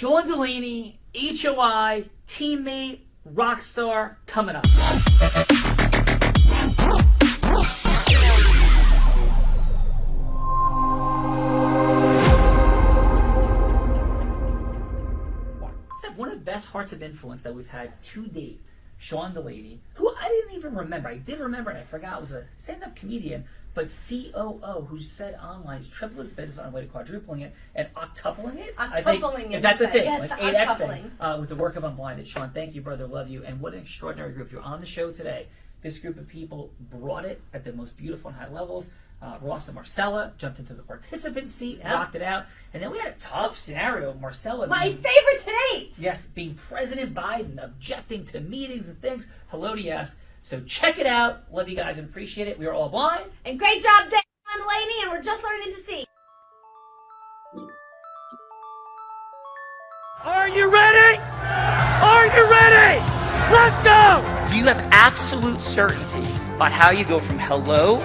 Sean Delaney, HOI, teammate, rock star, coming up. One of the best hearts of influence that we've had to date, Sean Callagy, who I didn't even remember. I did remember and I forgot was a stand-up comedian, but COO who said online he's tripled his business on the way to quadrupling it and octupling it. Octupling if that's a thing, yes, like 8Xing with the work of Unblinded. Sean, thank you, brother. Love you. And what an extraordinary group. You're on the show today. This group of people brought it at the most beautiful and high levels. Ross and Marcella jumped into the participant seat, rocked it out. And then we had a tough scenario. Marcella, my favorite to date. Yes, being President Biden, objecting to meetings and things. Hello to yes. So check it out. Love you guys and appreciate it. We are all blind. And great job, Dan and Delaney, and we're just learning to see. Are you ready? Are you ready? Let's go! Do you have absolute certainty about how you go from hello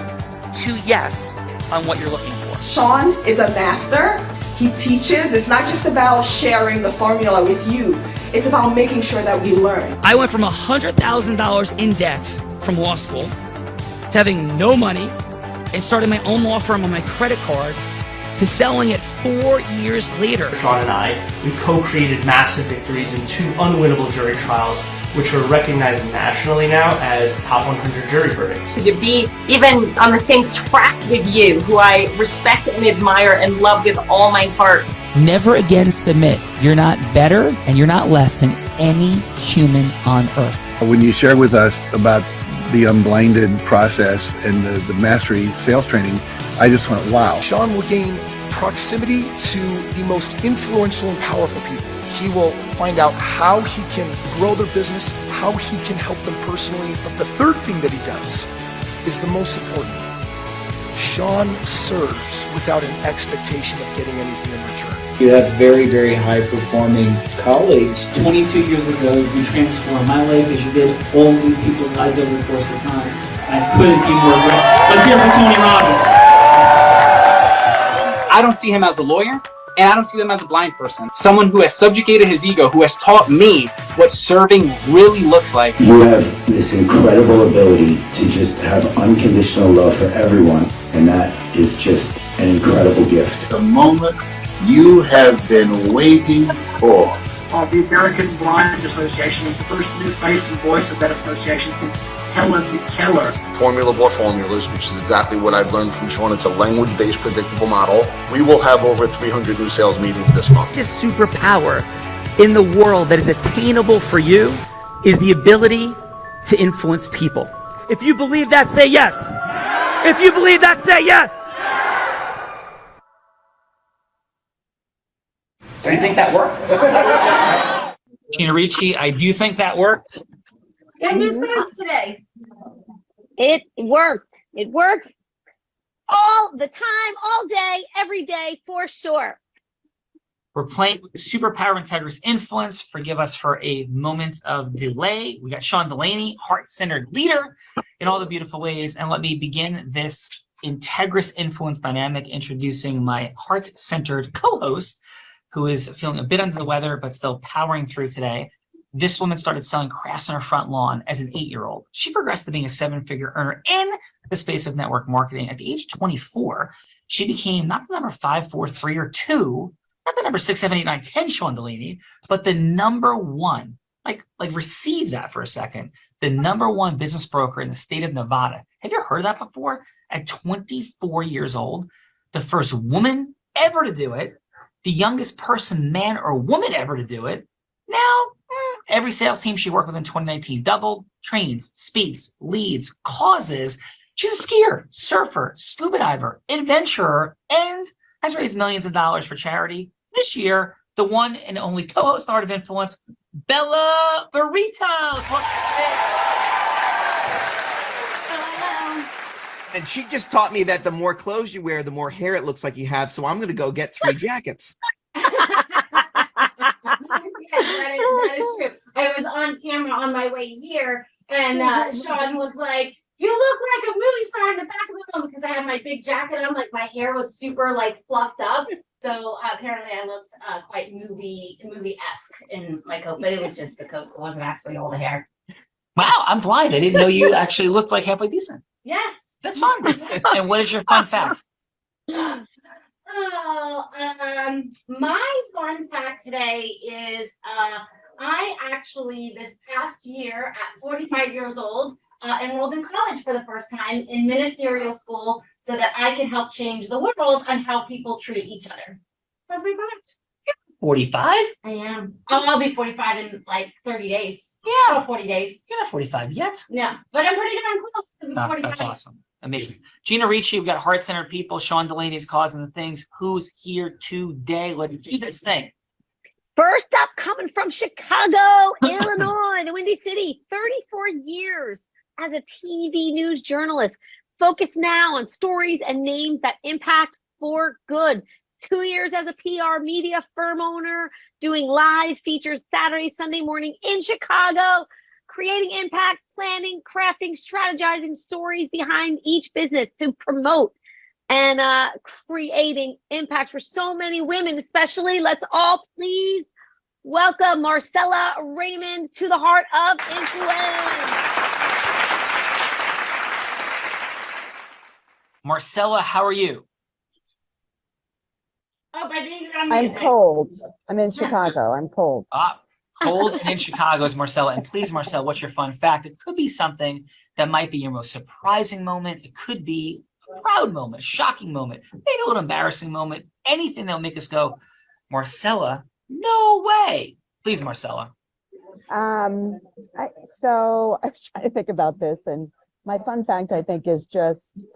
to yes on what you're looking for? Sean is a master. He teaches. It's not just about sharing the formula with you. It's about making sure that we learn. I went from $100,000 in debt from law school to having no money and starting my own law firm on my credit card to selling it 4 years later. Sean and I, we co-created massive victories in 2 unwinnable jury trials, which are recognized nationally now as top 100 jury verdicts. To be even on the same track with you, who I respect and admire and love with all my heart. Never again submit. You're not better and you're not less than any human on earth. When you shared with us about the Unblinded process and the mastery sales training, I just went, wow. Sean will gain proximity to the most influential and powerful people. He will find out how he can grow their business, how he can help them personally. But the third thing that he does is the most important. Sean serves without an expectation of getting anything in return. You have very, very high-performing colleagues. 22 years ago, you transformed my life as you did all these people's lives over the course of time. I couldn't be more grateful. Let's hear it for Tony Robbins. I don't see him as a lawyer, and I don't see him as a blind person. Someone who has subjugated his ego, who has taught me what serving really looks like. You have this incredible ability to just have unconditional love for everyone, and that is just an incredible gift. The moment you have been waiting for. The American Blind Association is the first new face and voice of that association since Helen Keller. Formula for formulas, which is exactly what I've learned from Sean. It's a language-based predictable model. We will have over 300 new sales meetings this month. This superpower in the world that is attainable for you is the ability to influence people. If you believe that, say yes. If you believe that, say yes. Do you think that worked? Gina Ricci, I do think that worked. Good new science today. It worked. It worked all the time, all day, every day, for sure. We're playing Superpower Integrous Influence. Forgive us for a moment of delay. We got Sean Delaney, heart-centered leader in all the beautiful ways. And let me begin this Integrous Influence dynamic introducing my heart-centered co-host, who is feeling a bit under the weather, but still powering through today. This woman started selling crafts on her front lawn as an 8-year-old. She progressed to being a 7-figure earner in the space of network marketing. At the age of 24, she became not the number 5, 4, 3, or 2, not the number 6, 7, 8, 9, 10 Sean Delaney, but the number 1. Like receive that for a second. The number 1 business broker in the state of Nevada. Have you heard of that before? At 24 years old, the first woman ever to do it, the youngest person, man or woman ever to do it. Now, every sales team she worked with in 2019 doubled, trains, speaks, leads, causes. She's a skier, surfer, scuba diver, adventurer, and has raised millions of dollars for charity. This year, the one and only co-host Art of Influence, Bella Burrito. And she just taught me that the more clothes you wear, the more hair it looks like you have. So I'm going to go get 3 jackets. Yes, that is true. I was on camera on my way here, and Sean was like, "You look like a movie star in the back of the room," because I had my big jacket on, like my hair was super like fluffed up. So apparently I looked quite movie-esque in my coat, but it was just the coat, so it wasn't actually all the hair. Wow, I'm blind. I didn't know you actually looked like halfway decent. Yes. That's fun. And what is your fun fact? My fun fact today is I actually this past year at 45 years old enrolled in college for the first time in ministerial school so that I can help change the world on how people treat each other. That's my fact. 45? I am. I'll be 45 in like 30 days. Yeah. Or 40 days. You're not 45 yet. No, but I'm pretty darn close to be 45. That's awesome. Amazing. Gina Ricci, we've got heart-centered people. Sean Delaney's causing the things. Who's here today? Let's do this thing. First up, coming from Chicago, Illinois, the Windy City, 34 years as a TV news journalist. Focus now on stories and names that impact for good. 2 years as a PR media firm owner, doing live features Saturday, Sunday morning in Chicago, creating impact, planning, crafting, strategizing stories behind each business to promote and creating impact for so many women, especially. Let's all please welcome Marcella Raymond to the Heart of Influence. Marcella, how are you? Oh, I'm cold. I'm in Chicago. I'm cold. Cold and in Chicago is Marcella. And please, Marcella, what's your fun fact? It could be something that might be your most surprising moment. It could be a proud moment, a shocking moment, maybe a little embarrassing moment, anything that'll make us go, Marcella, no way. Please, Marcella. So I was trying to think about this, and my fun fact, I think, is just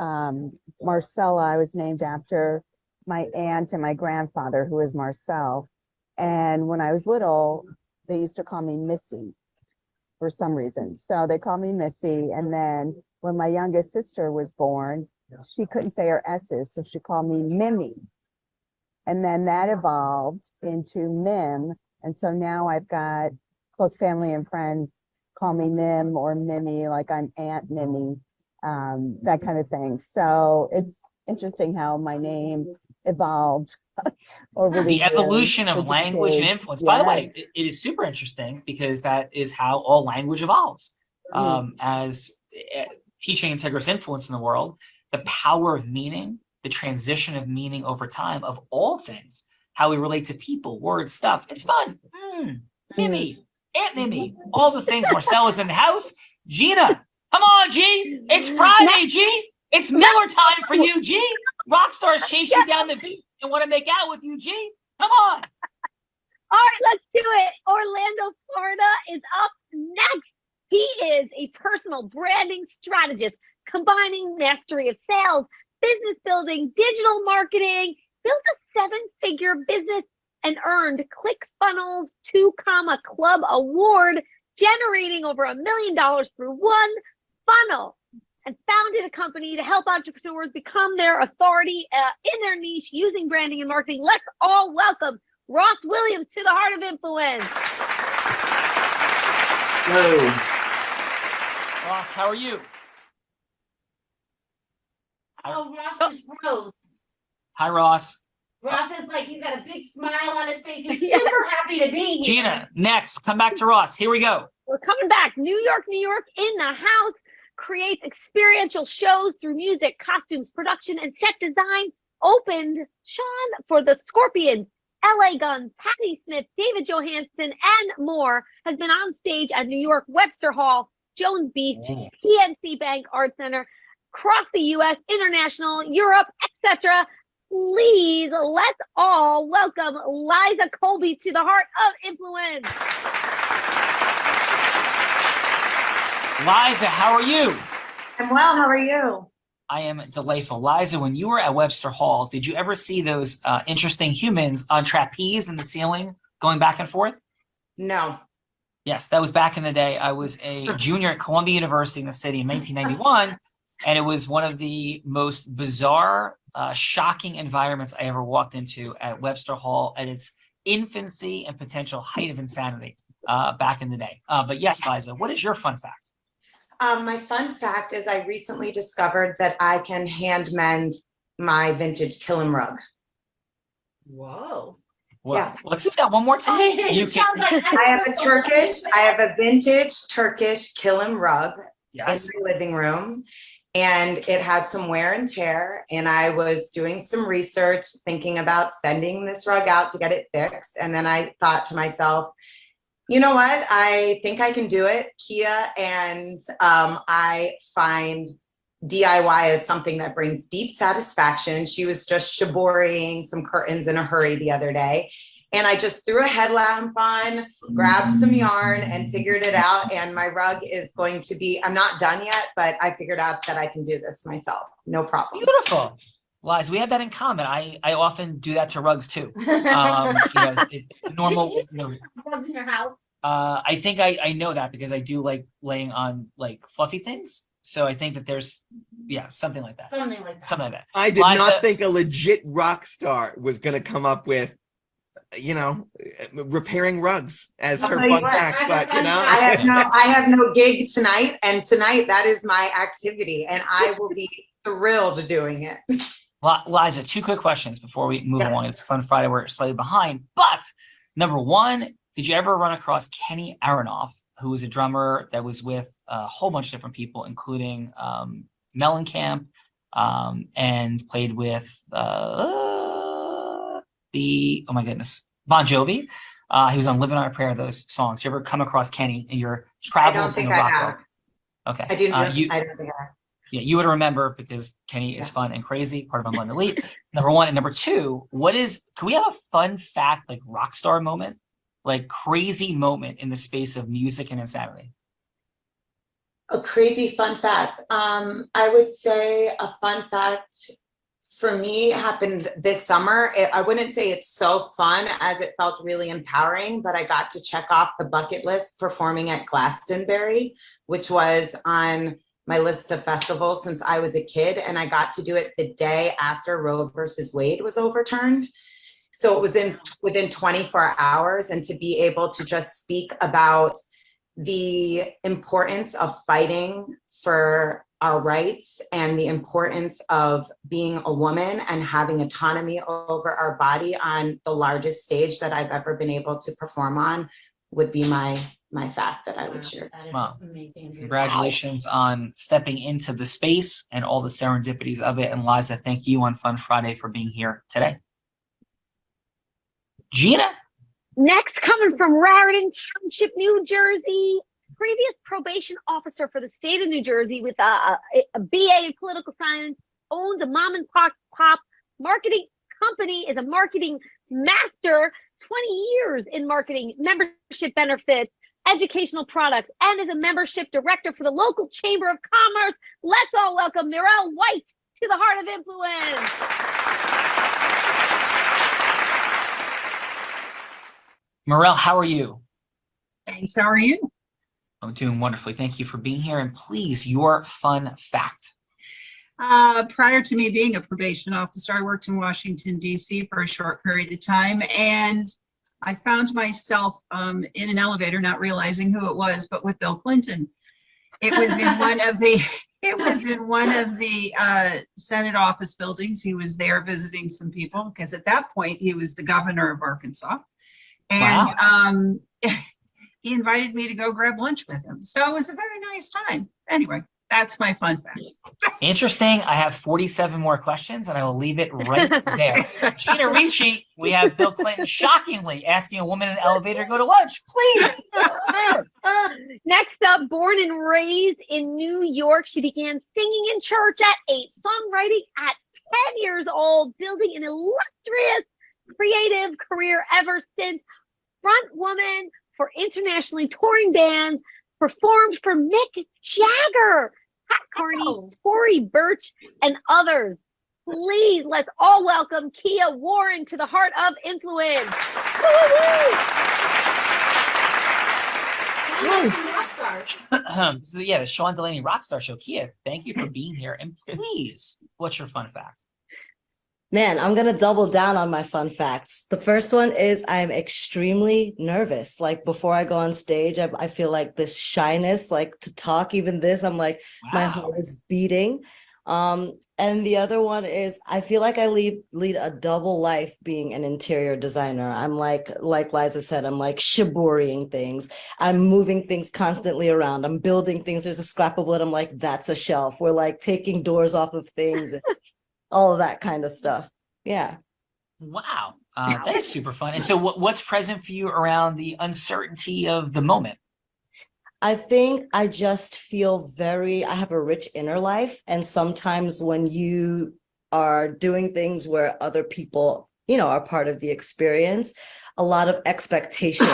Marcella. I was named after my aunt and my grandfather, who is Marcel. And when I was little, they used to call me Missy for some reason. So they called me Missy. And then when my youngest sister was born, she couldn't say her S's, so she called me Mimi. And then that evolved into Mim. And so now I've got close family and friends call me Mim or Mimi, like I'm Aunt Mimi, that kind of thing. So it's interesting how my name evolved over the evolution of language and influence. By the way, it is super interesting because that is how all language evolves. As teaching integrous influence in the world, the power of meaning, the transition of meaning over time of all things, how we relate to people, words, stuff. It's fun. Mimi, Aunt Mimi, all the things. Marcella's in the house. Gina, come on, G. It's Friday, G. It's Miller time for you, G. Rock stars chase you down the beach and want to make out with you, G. Come on. All right, let's do it. Orlando, Florida is up next. He is a personal branding strategist, combining mastery of sales, business building, digital marketing, built a 7-figure business and earned ClickFunnels 2 Club Award, generating over $1 million through one funnel, and founded a company to help entrepreneurs become their authority in their niche using branding and marketing. Let's all welcome Ross Williams to the Heart of Influence. Hello. Ross, how are you? Oh, Ross just froze. Hi, Ross. Ross is like, he's got a big smile on his face. He's super happy to be here. Gina, next. Come back to Ross. Here we go. We're coming back. New York in the house. Creates experiential shows through music, costumes, production, and set design. Opened, Sean, for the Scorpions, LA Guns, Patti Smith, David Johansen, and more. Has been on stage at New York Webster Hall, Jones Beach, PNC Bank Art Center, across the U.S., international, Europe, etc. Please, let's all welcome Liza Colby to the Heart of Influence. Liza, how are you? I'm well. How are you? I am delightful. Liza, when you were at Webster Hall, did you ever see those interesting humans on trapeze in the ceiling going back and forth? No. Yes, that was back in the day. I was a junior at Columbia University in the city in 1991, and it was one of the most bizarre, shocking environments I ever walked into at Webster Hall at its infancy and potential height of insanity back in the day. But yes, Liza, what is your fun fact? My fun fact is I recently discovered that I can hand mend my vintage Killam rug. Whoa. Well, Yeah. let's do that one more time. You Sounds like I have a vintage Turkish kilim rug Yes. in my living room, and it had some wear and tear. And I was doing some research, thinking about sending this rug out to get it fixed. And then I thought to myself, you know what? I think I can do it, Kia. And I find DIY is something that brings deep satisfaction. She was just shaborying some curtains in a hurry the other day. And I just threw a headlamp on, grabbed some yarn and figured it out. And my rug is going to be, I'm not done yet, but I figured out that I can do this myself. No problem. Beautiful. Liz, we have that in common. I often do that to rugs too. Normal, rugs in your house. I think I know that because I do like laying on like fluffy things. So I think that there's, something like that. Something like that. Something like that. I did not think a legit rock star was going to come up with, repairing rugs as her fun fact. But I have no gig tonight, and tonight that is my activity, and I will be thrilled doing it. Liza, 2 quick questions before we move along. It's a fun Friday. We're slightly behind, but number 1, did you ever run across Kenny Aronoff, who was a drummer that was with a whole bunch of different people, including Mellencamp, and played with Bon Jovi. He was on Living on a Prayer, those songs. You ever come across Kenny in your travels in the rock world? Okay. I don't think I have. Yeah, you would remember because Kenny is fun and crazy, part of Unblinded Elite. Number 1. And number 2, can we have a fun fact, like rock star moment? Like crazy moment in the space of music and insanity? A crazy fun fact. I would say a fun fact for me happened this summer. I wouldn't say it's so fun as it felt really empowering, but I got to check off the bucket list performing at Glastonbury, which was on my list of festivals since I was a kid. And I got to do it the day after Roe versus Wade was overturned. So it was within 24 hours, and to be able to just speak about the importance of fighting for our rights and the importance of being a woman and having autonomy over our body on the largest stage that I've ever been able to perform on would be my fact that I would share. Wow. Amazing. Congratulations on stepping into the space and all the serendipities of it. And Liza, thank you on Fun Friday for being here today. Gina? Next, coming from Raritan Township, New Jersey, previous probation officer for the state of New Jersey with a BA in political science, owns a mom and pop marketing company, is a marketing master, 20 years in marketing, membership benefits, educational products, and is a membership director for the local Chamber of Commerce. Let's all welcome Mirelle White to the Heart of Influence. Mirelle, how are you? Thanks. How are you? I'm doing wonderfully. Thank you for being here. And please, your fun fact. Prior to me being a probation officer, I worked in Washington, D.C. for a short period of time. And I found myself in an elevator, not realizing who it was, but with Bill Clinton. It was in one of the Senate office buildings. He was there visiting some people because at that point he was the governor of Arkansas. And wow. He invited me to go grab lunch with him. So it was a very nice time. Anyway, that's my fun fact. Interesting. I have 47 more questions and I will leave it right there. Gina Ricci, we have Bill Clinton shockingly asking a woman in an elevator to go to lunch. Please. Next up, born and raised in New York, she began singing in church at 8, songwriting at 10 years old, building an illustrious creative career ever since. Front woman for internationally touring bands, performed for Mick Jagger, Pat Carney, Tory Burch, and others. Please, let's all welcome Kia Warren to the Heart of Influence. So yeah, the Sean Delaney Rockstar Show. Kia, thank you for being here. And please, what's your fun fact? Man, I'm going to double down on my fun facts. The first one is I'm extremely nervous. Like before I go on stage, I feel like this shyness, like to talk, even this, I'm like, my heart is beating. And the other one is I feel like I lead a double life being an interior designer. I'm like Liza said, I'm like shaborying things. I'm moving things constantly around. I'm building things. There's a scrap of wood. I'm like, that's a shelf. We're like taking doors off of things, all of that kind of stuff. Yeah. Wow. That is super fun. And so what's present for you around the uncertainty of the moment? I think I just feel I have a rich inner life. And sometimes when you are doing things where other people, are part of the experience, a lot of expectation.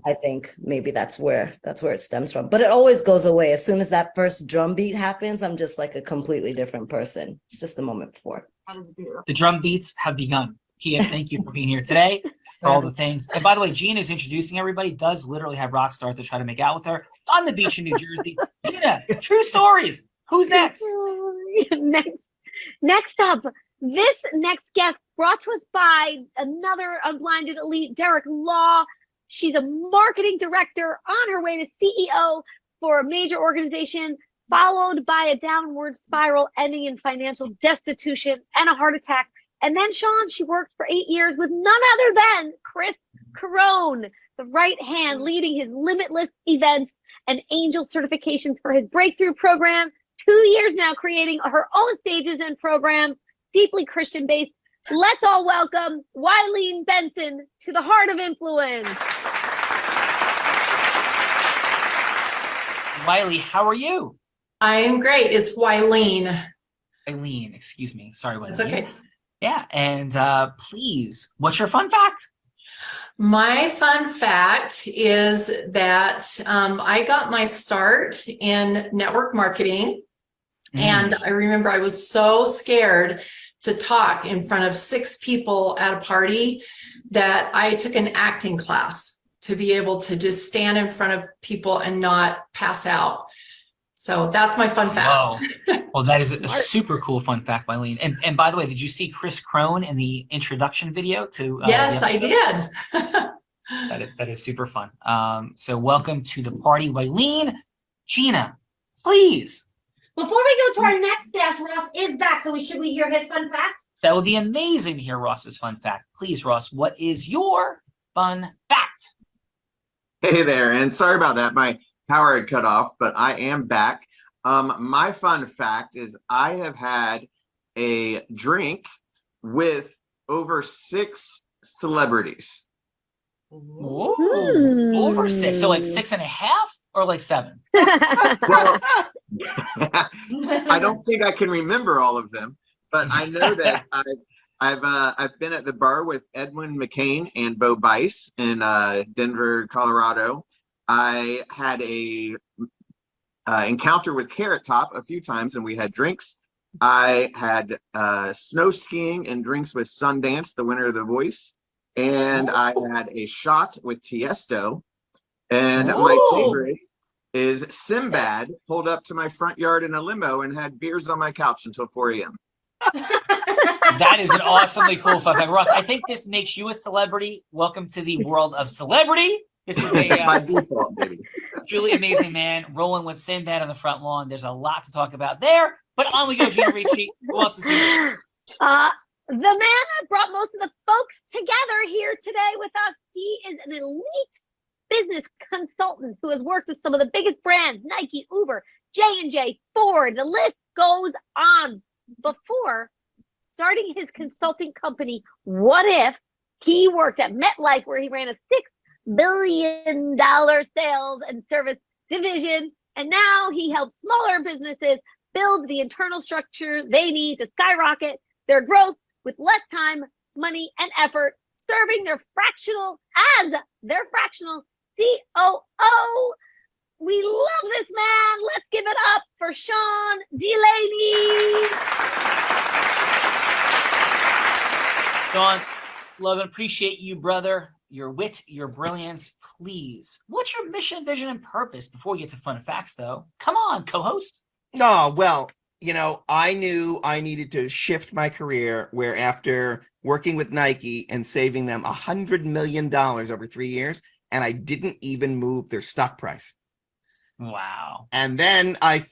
I think maybe that's where it stems from. But it always goes away. As soon as that first drum beat happens, I'm just like a completely different person. It's just the moment before. The drum beats have begun. Kia, thank you for being here today. For all the things. And by the way, Gina is introducing everybody, does literally have rock stars to try to make out with her on the beach in New Jersey. Gina, true stories. Who's next? Next up, this next guest brought to us by another Unblinded elite, Derek Law. She's a marketing director on her way to CEO for a major organization, followed by a downward spiral ending in financial destitution and a heart attack. And then, Sean, she worked for 8 years with none other than Chris Carone, the right hand leading his limitless events and angel certifications for his breakthrough program. 2 years now creating her own stages and programs, deeply Christian based. Let's all welcome Wylene Benson to the Heart of Influence. Wiley, how are you? I am great. It's Wylene. Eileen, excuse me. Sorry, Wylene. It's okay. Yeah, and please, what's your fun fact? My fun fact is that I got my start in network marketing. And I remember I was so scared to talk in front of 6 people at a party that I took an acting class to be able to just stand in front of people and not pass out. So that's my fun fact. Wow. Well, that is a super cool fun fact, Wylene. And by the way, did you see Chris Carone in the introduction video to Yes, I did. That is super fun. So welcome to the party, Wylene. Gina, please. Before we go to our next guest, Ross is back, so should we hear his fun fact? That would be amazing to hear Ross's fun fact. Please, Ross, what is your fun fact? Hey there, and sorry about that. My power had cut off, but I am back. My fun fact is I have had a drink with over 6 celebrities. Ooh, over 6. So like 6.5 or like 7? Well, I don't think I can remember all of them, but I know that I've been at the bar with Edwin McCain and Bo Bice in Denver, Colorado. I had a encounter with Carrot Top a few times, and we had drinks. I had snow skiing and drinks with Sundance, the winner of The Voice, and I had a shot with Tiesto. And my favorite is Sinbad pulled up to my front yard in a limo and had beers on my couch until 4 a.m. That is an awesomely cool fun fact. Ross, I think this makes you a celebrity. Welcome to the world of celebrity. This is a my default, baby. Truly amazing man, rolling with Sinbad on the front lawn. There's a lot to talk about there, but on we go, Gina Ricci. Who else is here? The man that brought most of the folks together here today with us, he is an elite business consultant who has worked with some of the biggest brands, Nike, Uber, J&J, Ford, the list goes on. Before starting his consulting company, What If, he worked at MetLife where he ran a $6 billion sales and service division. And now he helps smaller businesses build the internal structure they need to skyrocket their growth with less time, money, and effort, serving their fractional COO. We love this man. Let's give it up for Sean Delaney. Sean, love and appreciate you, brother. Your wit, your brilliance. Please, what's your mission, vision, and purpose? Before we get to fun facts, though, come on, co-host. Oh, well, I knew I needed to shift my career where after working with Nike and saving them $100 million over 3 years, and I didn't even move their stock price. Wow. And then I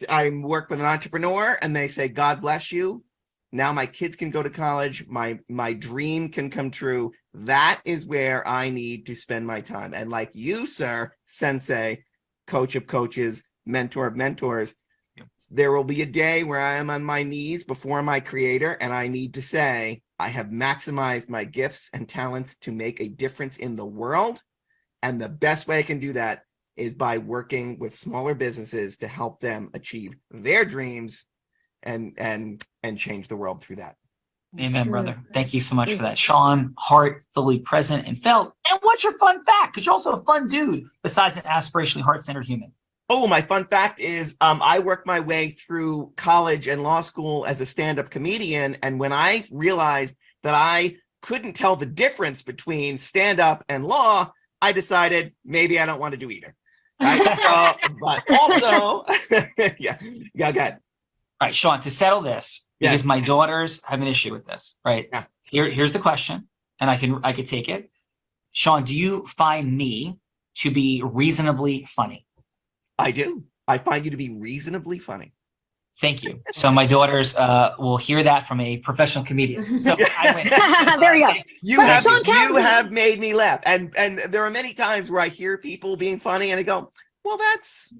work with an entrepreneur and they say, God bless you. Now my kids can go to college. My dream can come true. That is where I need to spend my time. And like you, sir, sensei, coach of coaches, mentor of mentors, there will be a day where I am on my knees before my creator and I need to say, I have maximized my gifts and talents to make a difference in the world. And the best way I can do that is by working with smaller businesses to help them achieve their dreams and change the world through that. Amen, brother. Thank you so much for that. Sean, heart fully present and felt. And what's your fun fact? Because you're also a fun dude besides an aspirationally heart-centered human. Oh, my fun fact is I worked my way through college and law school as a stand-up comedian. And when I realized that I couldn't tell the difference between stand-up and law, I decided maybe I don't want to do either. Right? But also, yeah, go ahead. All right, Sean, to settle this, because my daughters have an issue with this, right? Yeah. Here's the question, and I could take it. Sean, do you find me to be reasonably funny? I do. I find you to be reasonably funny. Thank you. So my daughters will hear that from a professional comedian. So I win. There you go. You have made me laugh. And there are many times where I hear people being funny and I go, well, that's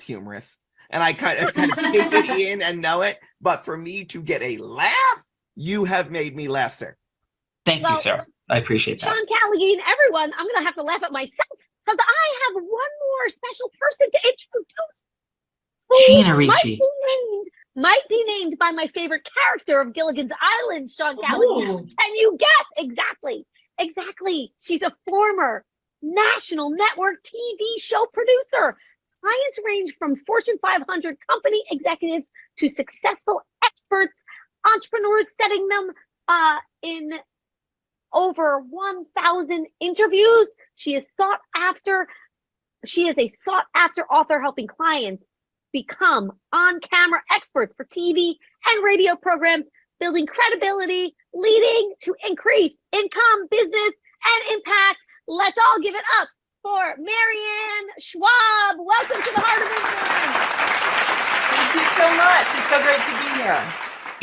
humorous. And I kind of take it in and know it. But for me to get a laugh, you have made me laugh, sir. Thank you, sir. I appreciate that. Sean Callagy and everyone, I'm going to have to laugh at myself because I have one more special person to introduce. Gina Ricci. Might be named by my favorite character of Gilligan's Island, Sean Callagy. Can you guess? Exactly. She's a former national network TV show producer. Clients range from Fortune 500 company executives to successful experts, entrepreneurs, setting them in over 1,000 interviews. She is a sought after author helping clients become on-camera experts for TV and radio programs, building credibility, leading to increased income, business, and impact. Let's all give it up for Marianne Schwab. Welcome to the Heart of Influence. Thank you so much. It's so great to be here.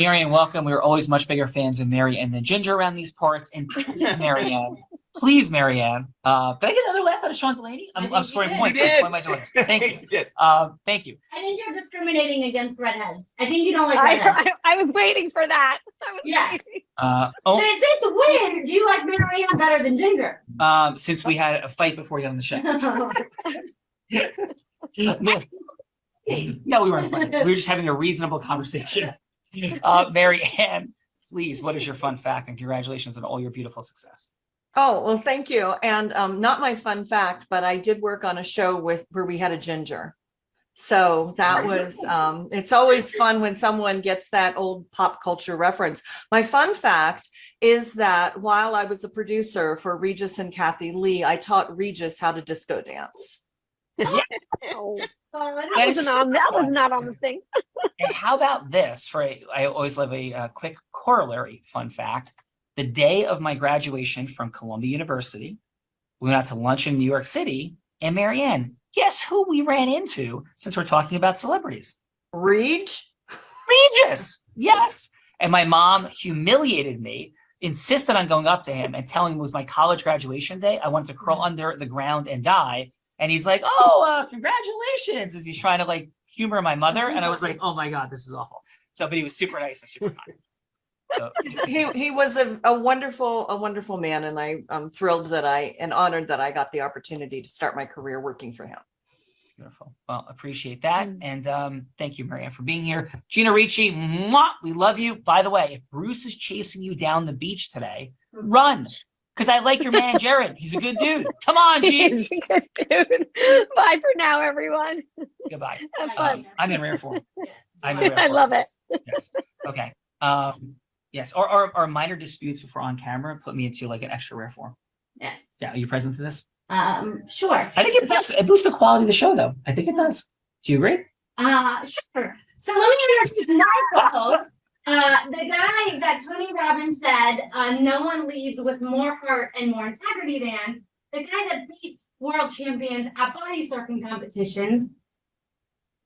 Marianne, welcome. We're always much bigger fans of Marianne than Ginger around these parts. And please, Marianne, did I get another laugh out of Sean Delaney? I'm scoring points for my daughters. Thank you. Thank you. I think you're discriminating against redheads. I think you don't like redheads. I was waiting for that. Since it's a win, do you like Marianne better than Ginger? Since we had a fight before you got on the show. No, we weren't fighting. We were just having a reasonable conversation. Marianne, please, what is your fun fact? And congratulations on all your beautiful success. Oh, well, thank you. And not my fun fact, but I did work on a show where we had a ginger. So that was, it's always fun when someone gets that old pop culture reference. My fun fact is that while I was a producer for Regis and Kathy Lee, I taught Regis how to disco dance. That was not on the thing. And how about this? I always love a quick corollary fun fact. The day of my graduation from Columbia University, we went out to lunch in New York City, and Marianne, guess who we ran into since we're talking about celebrities? Regis, yes. And my mom humiliated me, insisted on going up to him and telling him it was my college graduation day. I wanted to crawl under the ground and die. And he's like, congratulations, as he's trying to like humor my mother. And I was like, oh my God, this is awful. So, but he was super nice and super kind. So, he was a wonderful man, and I'm thrilled and honored that I got the opportunity to start my career working for him. Beautiful. Well, appreciate that. And thank you, Marianne, for being here. Gina Ricci, mwah, we love you. By the way, if Bruce is chasing you down the beach today, run. Because I like your man, Jared. He's a good dude. Come on, Gene. He's a good dude. Bye for now, everyone. Goodbye. Have fun. I'm in rare form. I love it. Yes. Okay. Yes. Or minor disputes before on camera put me into like an extra rare form. Yes. Yeah. Are you present to this? Sure. I think it boosts the quality of the show, though. I think it does. Do you agree? Sure. So let me introduce my co-host. The guy that Tony Robbins said, no one leads with more heart and more integrity than, the guy that beats world champions at body surfing competitions,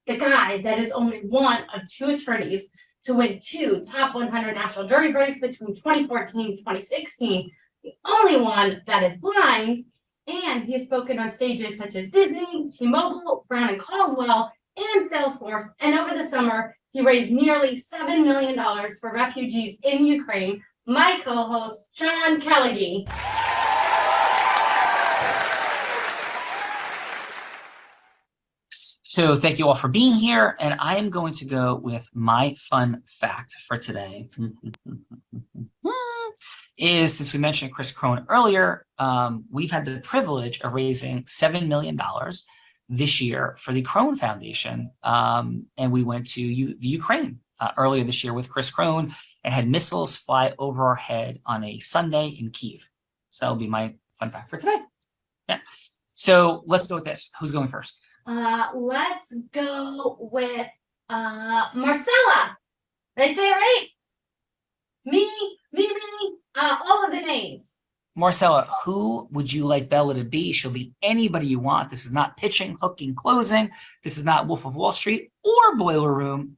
the guy that is only one of 2 attorneys to win 2 top 100 national jury verdicts between 2014 and 2016, the only one that is blind, and he has spoken on stages such as Disney, T-Mobile, Brown and Caldwell, and Salesforce, and over the summer, he raised nearly $7 million for refugees in Ukraine. My co-host, Sean Callagy. So thank you all for being here, and I am going to go with my fun fact for today. Is, since we mentioned Chris Crone earlier, we've had the privilege of raising $7 million this year for the Crone Foundation, and we went to the Ukraine earlier this year with Chris Crone and had missiles fly over our head on a Sunday in Kyiv. So that'll be my fun fact for today. Yeah. So let's go with this. Who's going first? Let's go with Marcella. Did I say it right? Me, all of the names. Marcella, who would you like Bella to be? She'll be anybody you want. This is not pitching, hooking, closing. This is not Wolf of Wall Street or Boiler Room.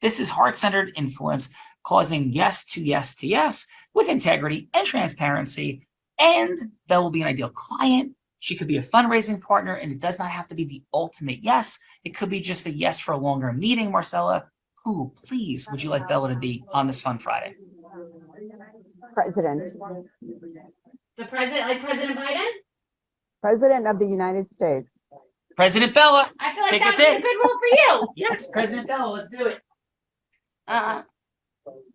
This is heart-centered influence, causing yes to yes to yes with integrity and transparency. And Bella will be an ideal client. She could be a fundraising partner, and it does not have to be the ultimate yes. It could be just a yes for a longer meeting, Marcella. Who, please, would you like Bella to be on this Fun Friday? President. The president, like President Biden? President of the United States. President Bella, I feel like take that us would be in. a good role for you. Yes, President Bella, let's do it.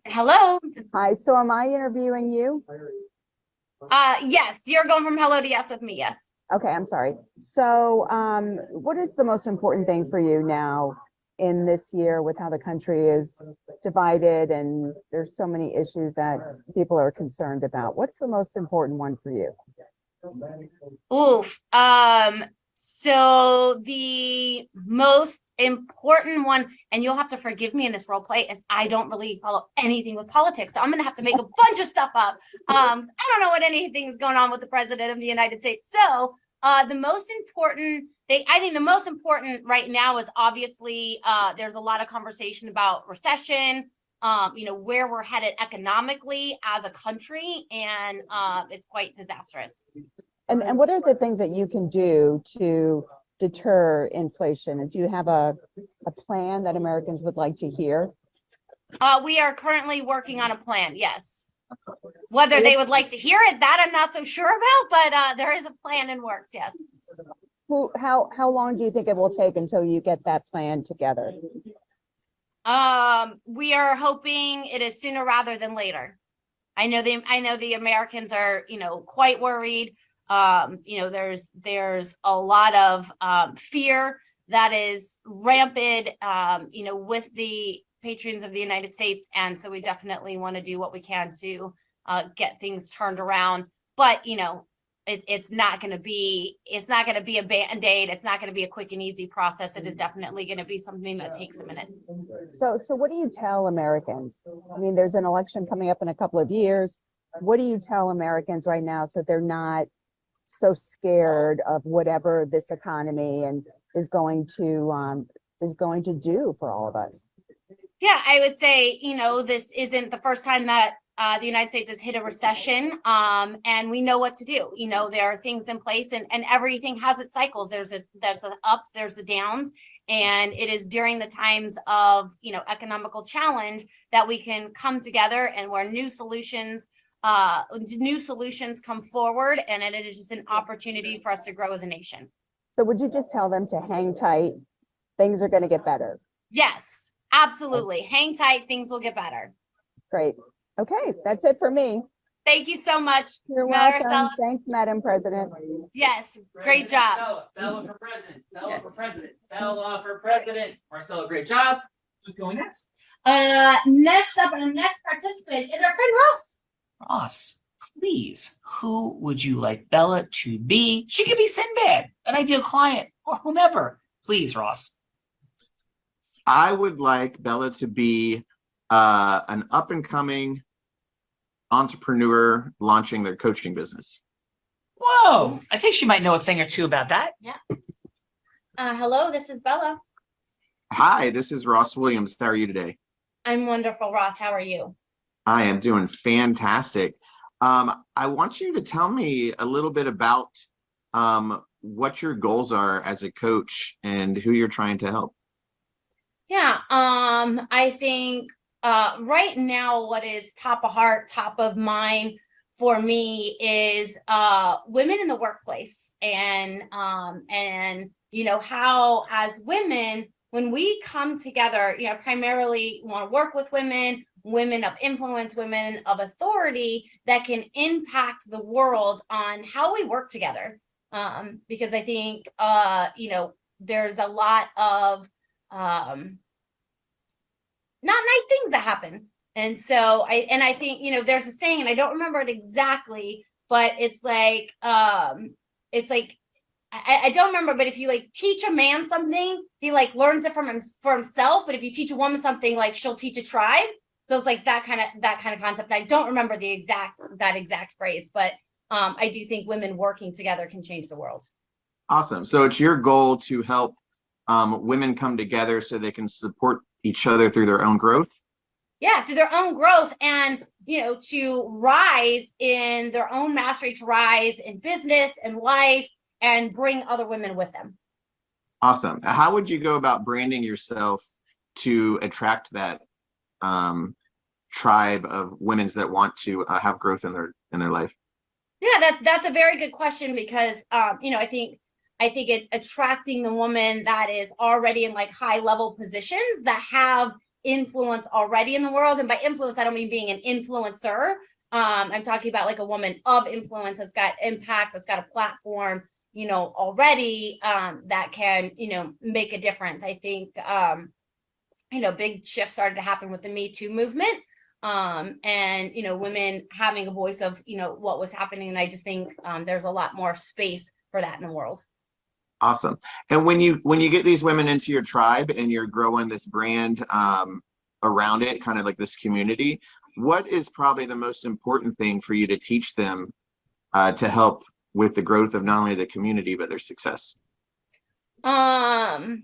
Hello. Hi, so am I interviewing you? Yes, you're going from hello to yes with me, yes. Okay, I'm sorry. So what is the most important thing for you now in this year with how the country is divided and there's so many issues that people are concerned about? What's the most important one for you? Oof. So the most important one, and you'll have to forgive me in this role play, is I don't really follow anything with politics. So I'm going to have to make a bunch of stuff up. I don't know what anything is going on with the president of the United States. So the most important thing, I think the most important right now is obviously there's a lot of conversation about recession, where we're headed economically as a country, and it's quite disastrous. And what are the things that you can do to deter inflation? And do you have a plan that Americans would like to hear? We are currently working on a plan, yes. Whether they would like to hear it, that I'm not so sure about, but there is a plan in works, yes. How long do you think it will take until you get that plan together? We are hoping it is sooner rather than later. I know the Americans are, quite worried. There's a lot of fear that is rampant, with the patrons of the United States. And so we definitely want to do what we can to get things turned around. But, it's not going to be a Band-Aid. It's not going to be a quick and easy process. It is definitely going to be something that takes a minute. So what do you tell Americans? I mean, there's an election coming up in a couple of years. What do you tell Americans right now so they're not so scared of whatever this economy is going to do for all of us? Yeah, I would say, this isn't the first time that the United States has hit a recession, and we know what to do. There are things in place, and everything has its cycles. There's the ups, there's the downs, and it is during the times of economical challenge that we can come together and where new solutions come forward, and it is just an opportunity for us to grow as a nation. So would you just tell them to hang tight? Things are going to get better. Yes, absolutely. Hang tight. Things will get better. Great. Okay, that's it for me. Thank you so much. You're Marcella. welcome. Thanks, Madam President. Yes, great job. Bella for president. Bella for president. Bella for president. Marcella, great job. Who's going next? Next up, our next participant is our friend Ross. Ross, please, who would you like Bella to be? She could be Sinbad, an ideal client, or whomever. Please, Ross. I would like Bella to be an up-and-coming entrepreneur launching their coaching business. Whoa, I think she might know a thing or two about that. Yeah. Hello, this is Bella. Hi, this is Ross Williams. How are you today? I'm wonderful, Ross. How are you? I am doing fantastic. I want you to tell me a little bit about what your goals are as a coach and who you're trying to help. Yeah, I think right now what is top of heart, top of mind for me is women in the workplace, and how as women, when we come together, primarily want to work with women of influence, women of authority that can impact the world on how we work together. Because I think there's a lot of not nice things that happen. And so I think, there's a saying, and I don't remember it exactly, but it's like, I don't remember, but if you teach a man something, he learns it for himself. But if you teach a woman something, she'll teach a tribe. So it's that kind of concept. I don't remember that exact phrase, but I do think women working together can change the world. Awesome. So it's your goal to help women come together so they can support each other through their own growth? Yeah, through their own growth, and to rise in their own mastery, to rise in business and life, and bring other women with them. Awesome. How would you go about branding yourself to attract that tribe of women that want to have growth in their life? Yeah, that's a very good question, because I think it's attracting the woman that is already in high level positions that have influence already in the world. And by influence, I don't mean being an influencer. I'm talking about a woman of influence that's got impact, that's got a platform, already that can, make a difference. I think, big shifts started to happen with the Me Too movement. And women having a voice of what was happening, and I just think there's a lot more space for that in the world. Awesome. And when you get these women into your tribe and you're growing this brand around it, kind of like this community, what is probably the most important thing for you to teach them to help with the growth of not only the community but their success? I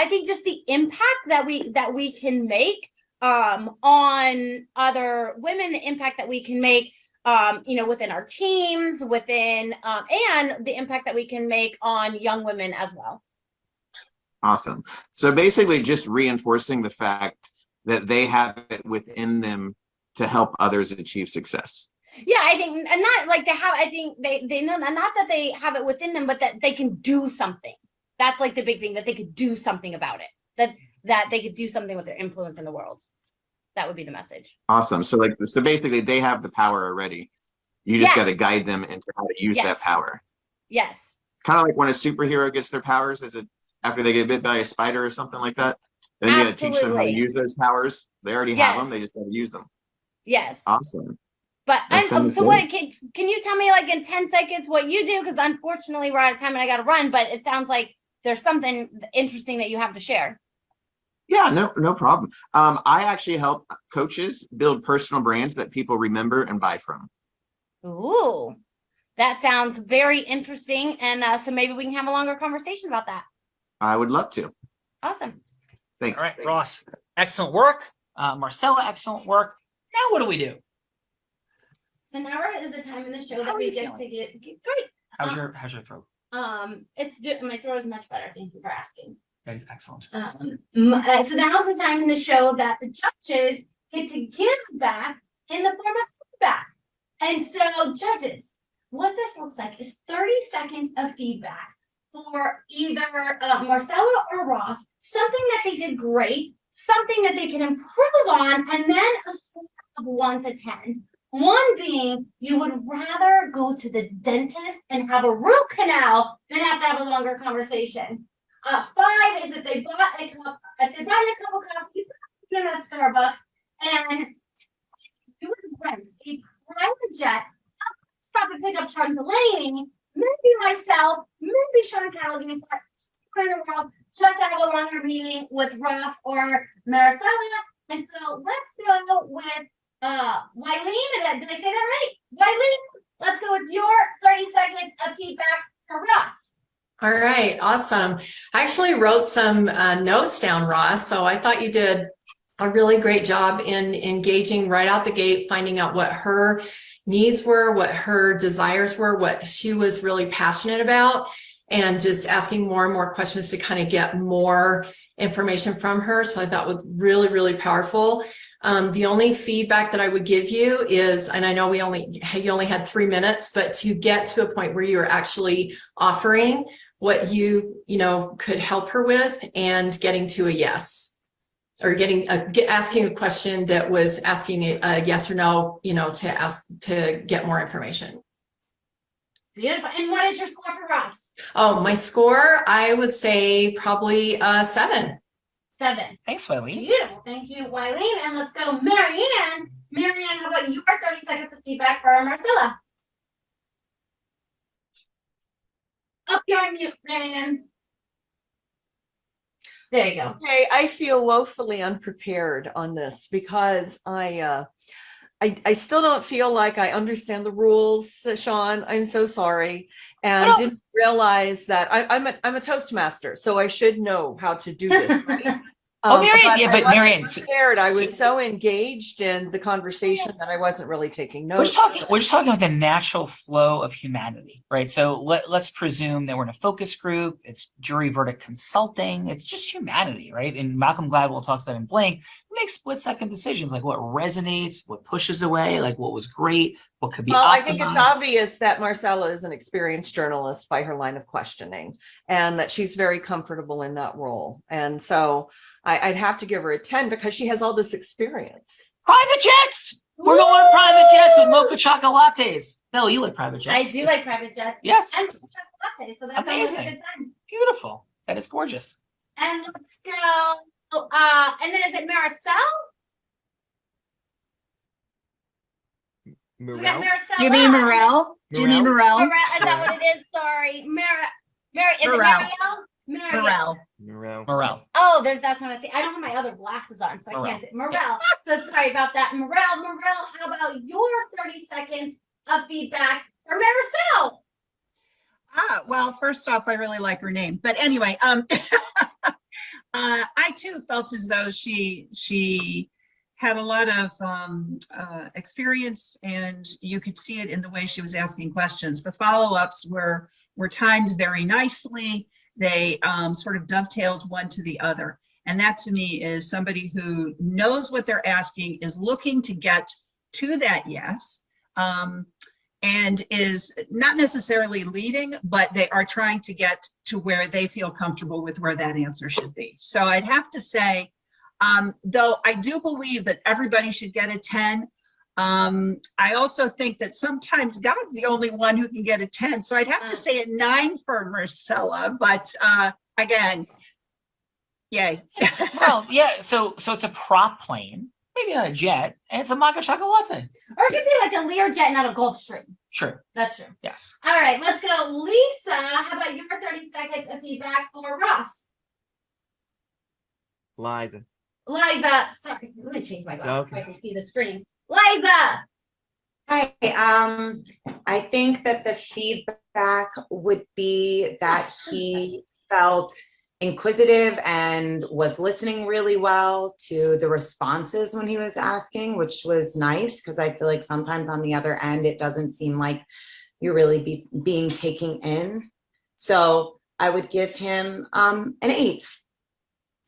think just the impact that we can make on other women, the impact that we can make within our teams, and the impact that we can make on young women as well. Awesome. So basically just reinforcing the fact that they have it within them to help others achieve success. Yeah, I think, and not I think they know, not that they have it within them, but that they can do something. That's the big thing, that they could do something about it, that they could do something with their influence in the world. That would be the message. Awesome. So basically they have the power already. You just got to guide them into how to use that power. Yes. Kind of like when a superhero gets their powers, is it after they get bit by a spider or something like that? Then you got to teach them how to use those powers. They already have them. They just got to use them. Yes. Awesome. But so what can you tell me in 10 seconds what you do? Because unfortunately we're out of time and I got to run, but it sounds like there's something interesting that you have to share. Yeah, no problem. I actually help coaches build personal brands that people remember and buy from. Ooh, that sounds very interesting. And so maybe we can have a longer conversation about that. I would love to. Awesome. Thanks. All right, Ross, excellent work. Marcella, excellent work. Now what do we do? So now is the time in the show that we get to get great. How's your throat? My throat is much better. Thank you for asking. That is excellent. So now is the time in the show that the judges get to give back in the form of feedback. And so, judges, what this looks like is 30 seconds of feedback for either Marcella or Ross, something that they did great, something that they can improve on, and then a score of 1 to 10. 1 being you would rather go to the dentist and have a root canal than have to have a longer conversation. 5 is if they buy a cup of coffee at Starbucks, and you would rent a private jet, stop and pick up Sean Callagy, maybe myself, maybe Sean Callagy, in the world, just to have a longer meeting with Ross or Marcella. And so let's go with Wylene. Did I say that right? Wylene, let's go with your 30 seconds of feedback for Ross. All right, awesome. I actually wrote some notes down, Ross, so I thought you did a really great job in engaging right out the gate, finding out what her needs were, what her desires were, what she was really passionate about, and just asking more and more questions to kind of get more information from her. So I thought was really, really powerful. The only feedback that I would give you is, and I know you only had 3 minutes, but to get to a point where you're actually offering what you could help her with and getting to a yes, or asking a question that was asking a yes or no, to get more information. Beautiful. And what is your score for Ross? Oh, my score, I would say probably 7. 7. Thanks, Wylene. Beautiful. Thank you, Wylene. And let's go, Marianne. Marianne, how about your 30 seconds of feedback for Marcella? Up your on mute, Marianne. There you go. Okay, I feel woefully unprepared on this because I still don't feel like I understand the rules, Sean. I'm so sorry, and didn't realize that I'm a Toastmaster, so I should know how to do this. Right? Marianne, but Marianne, I was so engaged in the conversation that I wasn't really taking notes. We're just talking about the natural flow of humanity, right? So let's presume that we're in a focus group. It's jury verdict consulting. It's just humanity, right? And Malcolm Gladwell talks about in Blank, we make split-second decisions, like what resonates, what pushes away, like what was great, what could be optimized. I think it's obvious that Marcella is an experienced journalist by her line of questioning, and that she's very comfortable in that role. And so I'd have to give her a 10 because she has all this experience. Private jets! We're going private jets with mocha chocolate lattes. Belle, you like private jets. I do like private jets. Yes. And mocha chocolate lattes, so that's amazing. A good time. Beautiful. That is gorgeous. And let's go. And then is it Maricel? So we got Maricel. You mean Morel? Do you mean Morel? Is that what it is? Sorry. Is it Mariel? Morel. Oh, that's what I say. I don't have my other glasses on, so I can't say Morel. So sorry about that. Morel, how about your 30 seconds of feedback for Maricel? Well, first off, I really like her name. But anyway, I too felt as though she had a lot of experience, and you could see it in the way she was asking questions. The follow-ups were timed very nicely. They sort of dovetailed one to the other. And that to me is somebody who knows what they're asking, is looking to get to that yes, and is not necessarily leading, but they are trying to get to where they feel comfortable with where that answer should be. So I'd have to say, though I do believe that everybody should get a 10, I also think that sometimes God's the only one who can get a 10. So I'd have to say a 9 for Marcella, but again, yay. Well, yeah, so it's a prop plane, maybe not a jet, and it's a mocha chocolate latte. Or it could be like a Learjet, not a Gulfstream. True. That's true. Yes. All right, let's go. Lisa, how about your 30 seconds of feedback for Ross? Liza, sorry, let me change my glasses so I can see the screen. Liza! Hi, I think that the feedback would be that he felt inquisitive and was listening really well to the responses when he was asking, which was nice because I feel like sometimes on the other end, it doesn't seem like you're really being taken in. So I would give him an 8.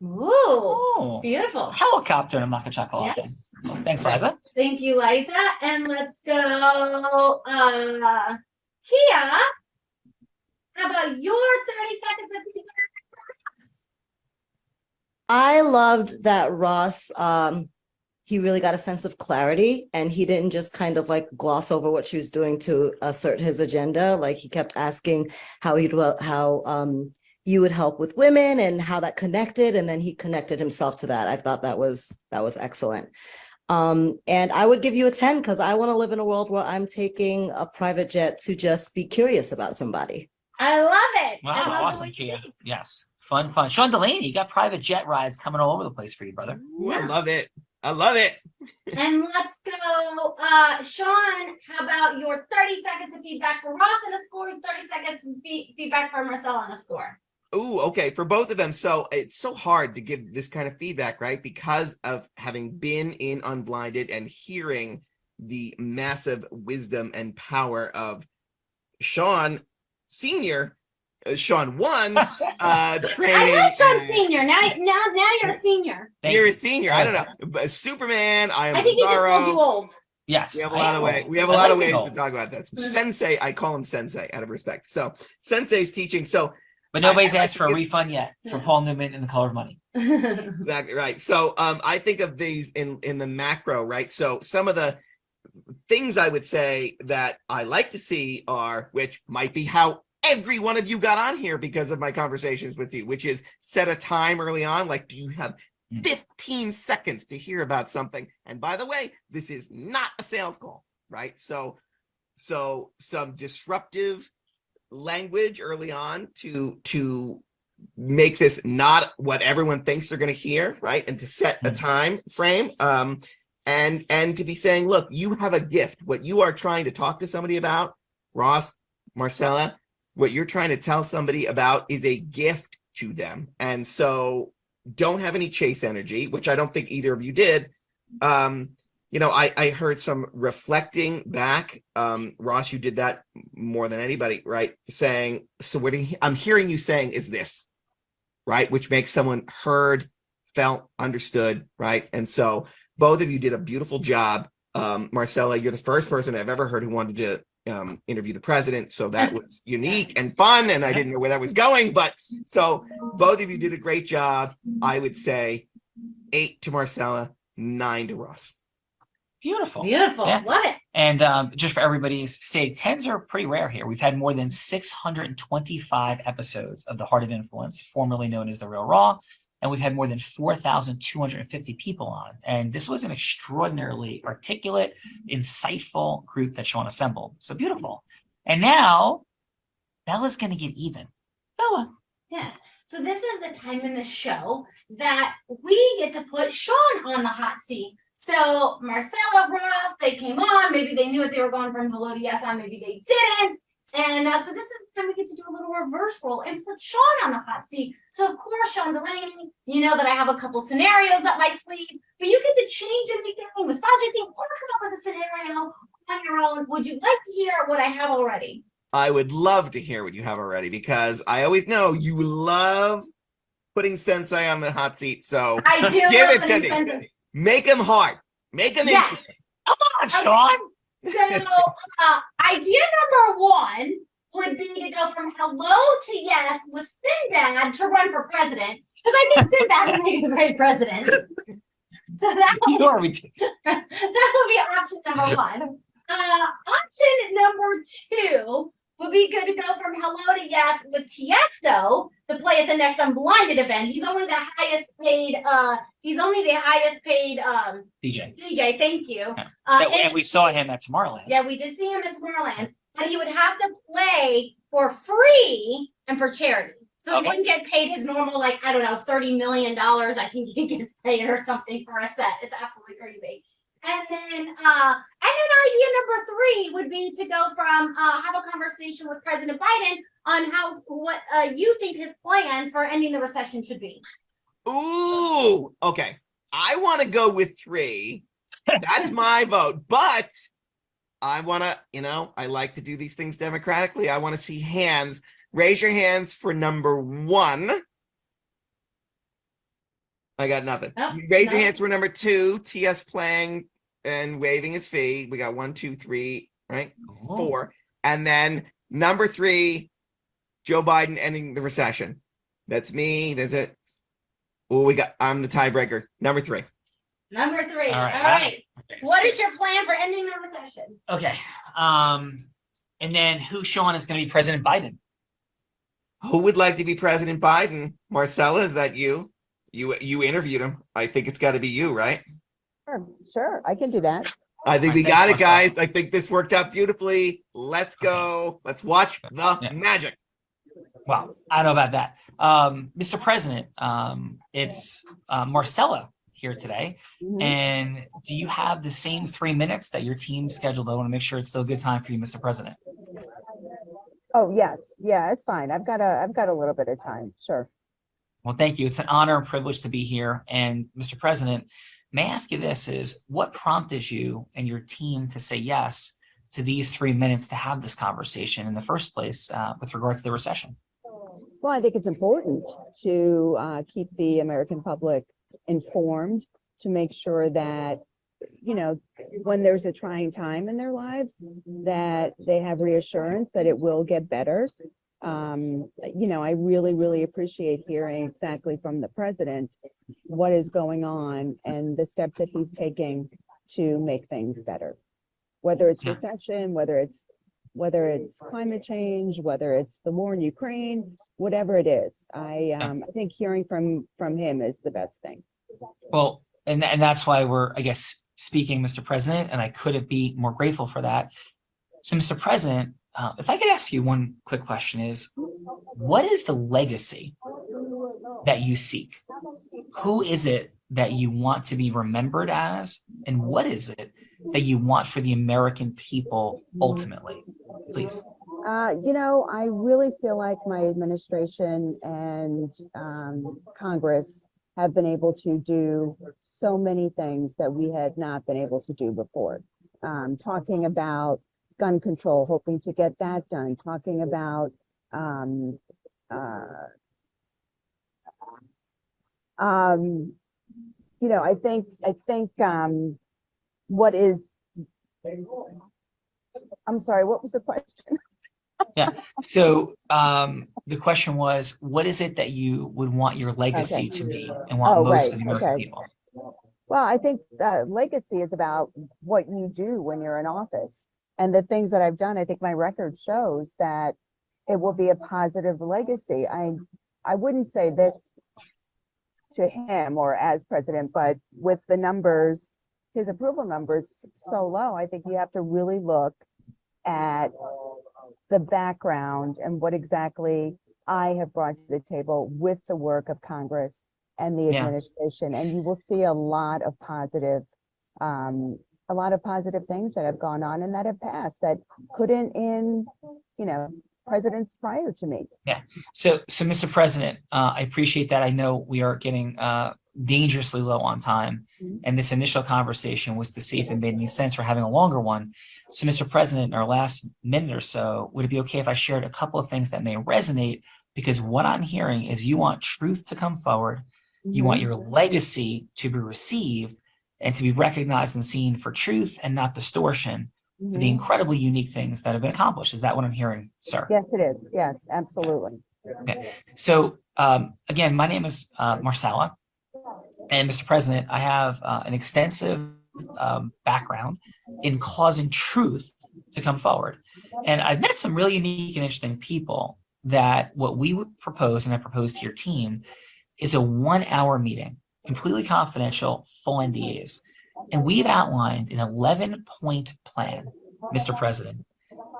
Ooh, beautiful. Helicopter and a mocha chocolate latte. Yes. Thanks, Liza. Thank you, Liza. And let's go, Kia. How about your 30 seconds of feedback? I loved that Ross, he really got a sense of clarity, and he didn't just kind of like gloss over what she was doing to assert his agenda. Like he kept asking how you would help with women and how that connected, and then he connected himself to that. I thought that was excellent. And I would give you a 10 because I want to live in a world where I'm taking a private jet to just be curious about somebody. I love it. Wow, awesome, Kia. Yes, fun. Sean Delaney, you got private jet rides coming all over the place for you, brother. Ooh, I love it. I love it. And let's go, Sean, how about your 30 seconds of feedback for Ross and a score, 30 seconds of feedback for Marcella on a score? Ooh, okay, for both of them. So it's so hard to give this kind of feedback, right? Because of having been in Unblinded and hearing the massive wisdom and power of Sean Senior, Sean 1's training. I love Sean Senior. Now you're a senior. You're a senior. I don't know. But Superman, I think he just called you old. Yes. We have a lot of ways. We have a lot of ways to talk about this. Sensei, I call him Sensei out of respect. So Sensei's teaching. So but nobody's asked for a refund yet from Paul Newman in The Color of Money. Exactly right. So I think of these in the macro, right? So some of the things I would say that I like to see are, which might be how every one of you got on here because of my conversations with you, which is set a time early on. Like, do you have 15 seconds to hear about something? And by the way, this is not a sales call, right? So some disruptive language early on to make this not what everyone thinks they're going to hear, right? And to set a time frame, and to be saying, look, you have a gift. What you are trying to talk to somebody about, Ross, Marcella, what you're trying to tell somebody about is a gift to them. And so don't have any chase energy, which I don't think either of you did. I heard some reflecting back. Ross, you did that more than anybody, right? Saying, so what I'm hearing you saying is this, right? Which makes someone heard, felt, understood, right? And so both of you did a beautiful job. Marcella, you're the first person I've ever heard who wanted to interview the president. So that was unique and fun. And I didn't know where that was going. But so both of you did a great job. I would say 8 to Marcella, 9 to Ross. Beautiful. Yeah. Love it. And just for everybody's sake, 10s are pretty rare here. We've had more than 625 episodes of The Heart of Influence, formerly known as The Real Raw. And we've had more than 4,250 people on. And this was an extraordinarily articulate, insightful group that Sean assembled. So beautiful. And now Bella's going to get even. Bella. Yes. So this is the time in the show that we get to put Sean on the hot seat. So Marcella, Ross, they came on. Maybe they knew what they were going from hello to yes on. Maybe they didn't. And so this is the time we get to do a little reverse role and put Sean on the hot seat. So of course, Sean Delaney, you know that I have a couple scenarios up my sleeve, but you get to change anything, massage anything, or come up with a scenario on your own. Would you like to hear what I have already? I would love to hear what you have already, because I always know you love putting Sensei on the hot seat. So I do give love it putting to Sensei. me. Make him hard. Make him interesting. Come on, Sean. So idea number 1 would be to go from hello to yes with Sinbad to run for president, because I think Sinbad would make a great president. So that would be option number 1. Option number 2 would be good to go from hello to yes with Tiesto to play at the next Unblinded event. He's only the highest paid DJ. DJ, thank you. And we saw him at Tomorrowland. Yeah, we did see him at Tomorrowland, but he would have to play for free and for charity. So he didn't get paid his normal, like, I don't know, $30 million. I think he gets paid or something for a set. It's absolutely crazy. And then idea number 3 would be to go from have a conversation with President Biden on what you think his plan for ending the recession should be. Ooh, okay. I want to go with 3. That's my vote. But I want to, I like to do these things democratically. I want to see hands. Raise your hands for number 1. I got nothing. Raise your hands for number 2. TS playing and waving his fee. We got 1, 2, 3, right? 4. And then number 3, Joe Biden ending the recession. That's me. That's it. Oh, I'm the tiebreaker. Number 3. Number 3. All Okay. right. What is your plan for ending the recession? Okay. And then who, Sean, is going to be President Biden? Who would like to be President Biden? Marcella, is that you? You interviewed him. I think it's got to be you, right? Sure, I can do that. I think we got it, guys. I think this worked out beautifully. Let's go. Let's watch the magic. Well, I don't know about that. Mr. President, it's Marcella here today. Mhm. And do you have the same 3 minutes that your team scheduled? I want to make sure it's still a good time for you, Mr. President. Oh, yes. Yeah, it's fine. I've got a little bit of time. Sure. Well, thank you. It's an honor and privilege to be here. And Mr. President, may I ask you this is what prompted you and your team to say yes to these 3 minutes to have this conversation in the first place with regard to the recession? Well, I think it's important to keep the American public informed, to make sure that, you know, when there's a trying time in their lives, that they have reassurance that it will get better. You know, I really, really appreciate hearing exactly from the president what is going on and the steps that he's taking to make things better. Whether it's recession, whether it's climate change, whether it's the war in Ukraine, whatever it is, I think hearing from him is the best thing. Well, and that's why we're, I guess, speaking, Mr. President, and I couldn't be more grateful for that. So, Mr. President, if I could ask you one quick question is, what is the legacy that you seek? Who is it that you want to be remembered as? And what is it that you want for the American people ultimately? Please. You know, I really feel like my administration and Congress have been able to do so many things that we had not been able to do before. Talking about gun control, hoping to get that done. Talking about you know, I think what is, I'm sorry, what was the question? Yeah. So the question was, what is it that you would want your legacy to be and want most of the American people? Well, I think legacy is about what you do when you're in office. And the things that I've done, I think my record shows that it will be a positive legacy. I wouldn't say this to him or as president, but with the numbers, his approval numbers so low, I think you have to really look at the background and what exactly I have brought to the table with the work of Congress and the administration. And you will see a lot of positive things that have gone on and that have passed that couldn't in, you know, presidents prior to me. Yeah. So Mr. President, I appreciate that. I know we are getting dangerously low on time. And this initial conversation was to see if it made any sense for having a longer one. So Mr. President, in our last minute or so, would it be okay if I shared a couple of things that may resonate? Because what I'm hearing is you want truth to come forward. You want your legacy to be received and to be recognized and seen for truth and not distortion. For the incredibly unique things that have been accomplished. Is that what I'm hearing, sir? Yes, it is. Yes, absolutely. Okay. So again, my name is Marcella. And Mr. President, I have an extensive background in causing truth to come forward. And I've met some really unique and interesting people that what we would propose, and I propose to your team, is a 1-hour meeting, completely confidential, full NDAs. And we've outlined an 11-point plan, Mr. President,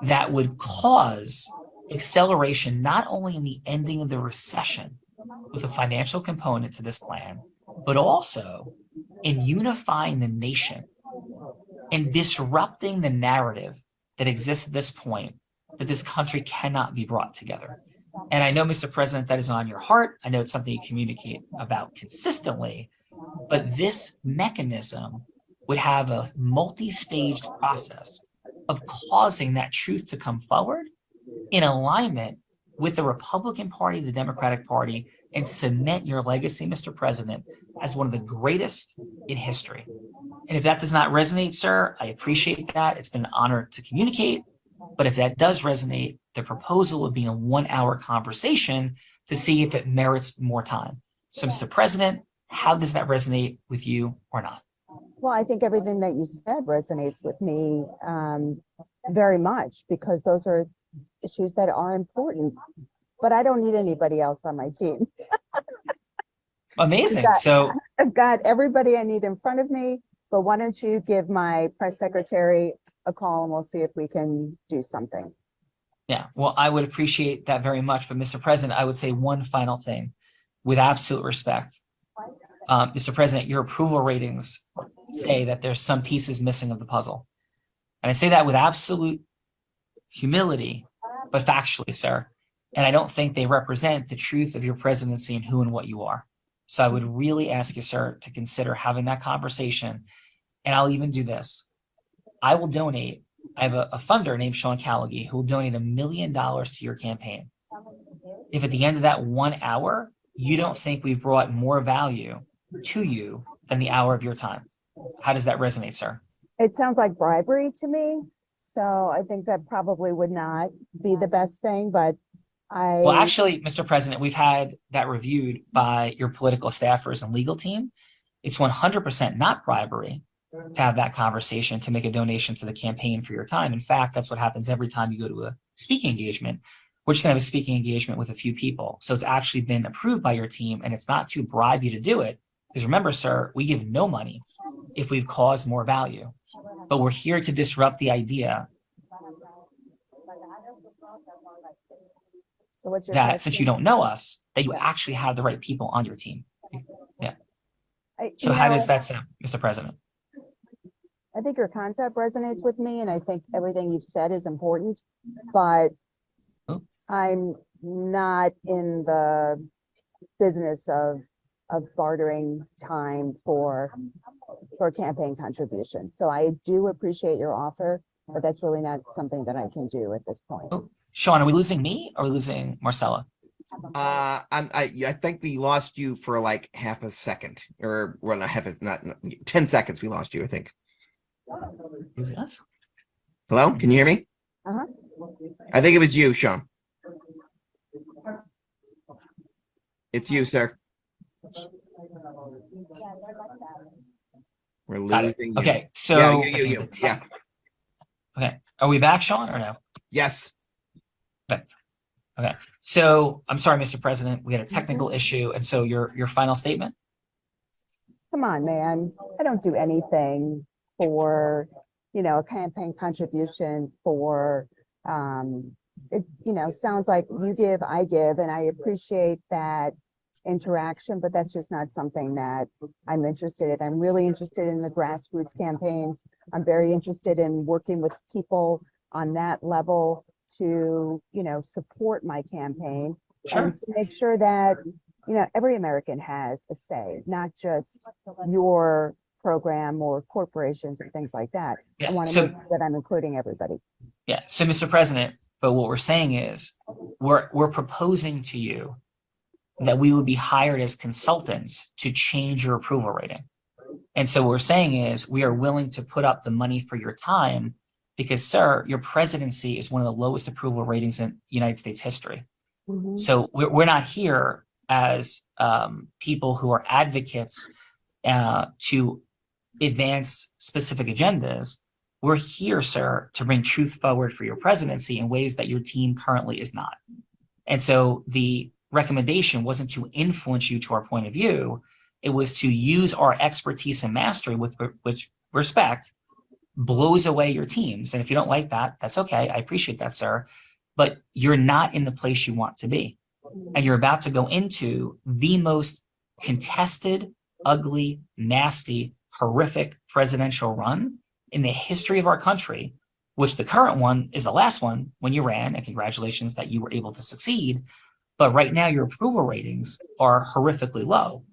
that would cause acceleration not only in the ending of the recession with a financial component to this plan, but also in unifying the nation and disrupting the narrative that exists at this point that this country cannot be brought together. And I know, Mr. President, that is on your heart. I know it's something you communicate about consistently, but this mechanism would have a multi-staged process of causing that truth to come forward in alignment with the Republican Party, the Democratic Party, and cement your legacy, Mr. President, as one of the greatest in history. And if that does not resonate, sir, I appreciate that. It's been an honor to communicate. But if that does resonate, the proposal would be a 1-hour conversation to see if it merits more time. So, Mr. President, how does that resonate with you or not? Well, I think everything that you said resonates with me very much, because those are issues that are important. But I don't need anybody else on my team. Amazing. So I've got everybody I need in front of me, but why don't you give my press secretary a call and we'll see if we can do something. Yeah, well, I would appreciate that very much. But Mr. President, I would say one final thing with absolute respect. Mr. President, your approval ratings say that there's some pieces missing of the puzzle. And I say that with absolute humility, but factually, sir. And I don't think they represent the truth of your presidency and who and what you are. So I would really ask you, sir, to consider having that conversation. And I'll even do this. I will donate. I have a funder named Sean Callagy who will donate $1 million to your campaign. If at the end of that 1 hour, you don't think we've brought more value to you than the hour of your time. How does that resonate, sir? It sounds like bribery to me. So I think that probably would not be the best thing, but Well, actually, Mr. President, we've had that reviewed by your political staffers and legal team. It's 100% not bribery to have that conversation, to make a donation to the campaign for your time. In fact, that's what happens every time you go to a speaking engagement. We're just going to have a speaking engagement with a few people. So it's actually been approved by your team, and it's not to bribe you to do it. Because remember, sir, we give no money if we've caused more value. But we're here to disrupt the idea So what's your that question? since you don't know us, that you actually have the right people on your team. Yeah. So You how know, does that sound, Mr. President? I think your concept resonates with me, and I think everything you've said is important, but I'm not in the business of bartering time for campaign contributions. So I do appreciate your offer, but that's really not something that I can do at this point. Sean, are we losing me or are we losing Marcella? I think we lost you for like half a second, or well, not 10 seconds. We lost you, I think. Who's us? Hello, can you hear me? Uh-huh. I think it was you, Sean. It's you, sir. We're Got it. losing you. Okay, so yeah, you. Yeah. Okay, are we back, Sean, or no? Yes. Perfect. Okay, so I'm sorry, Mr. President, we had a technical issue, and so your final statement. Come on, man. I don't do anything for, a campaign contribution for, it, sounds like you give, I give, and I appreciate that interaction, but that's just not something that I'm interested in. I'm really interested in the grassroots campaigns. I'm very interested in working with people on that level to, support my campaign and to make sure that, every American has a say, not just your program or corporations or things like that. Yeah, I want to so- make sure that I'm including everybody. Yeah, so Mr. President, but what we're saying is we're proposing to you that we would be hired as consultants to change your approval rating. And so what we're saying is we are willing to put up the money for your time because, sir, your presidency is one of the lowest approval ratings in United States history. So we're not here as people who are advocates to advance specific agendas. We're here, sir, to bring truth forward for your presidency in ways that your team currently is not. And so the recommendation wasn't to influence you to our point of view. It was to use our expertise and mastery with which respect blows away your teams. And if you don't like that, that's okay. I appreciate that, sir. But you're not in the place you want to be. And you're about to go into the most contested, ugly, nasty, horrific presidential run in the history of our country, which the current one is the last one when you ran, and congratulations that you were able to succeed. But right now, your approval ratings are horrifically low.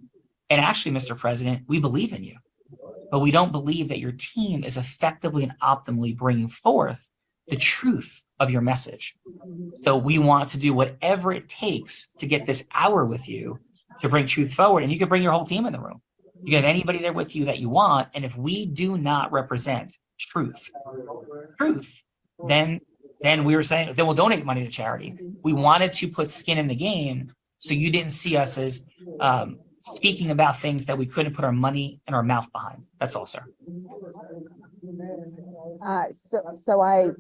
And actually, Mr. President, we believe in you, but we don't believe that your team is effectively and optimally bringing forth the truth of your message. So we want to do whatever it takes to get this hour with you to bring truth forward. And you can bring your whole team in the room. You can have anybody there with you that you want. And if we do not represent truth, then we were saying, then we'll donate money to charity. We wanted to put skin in the game so you didn't see us as speaking about things that we couldn't put our money and our mouth behind. That's all, sir. So I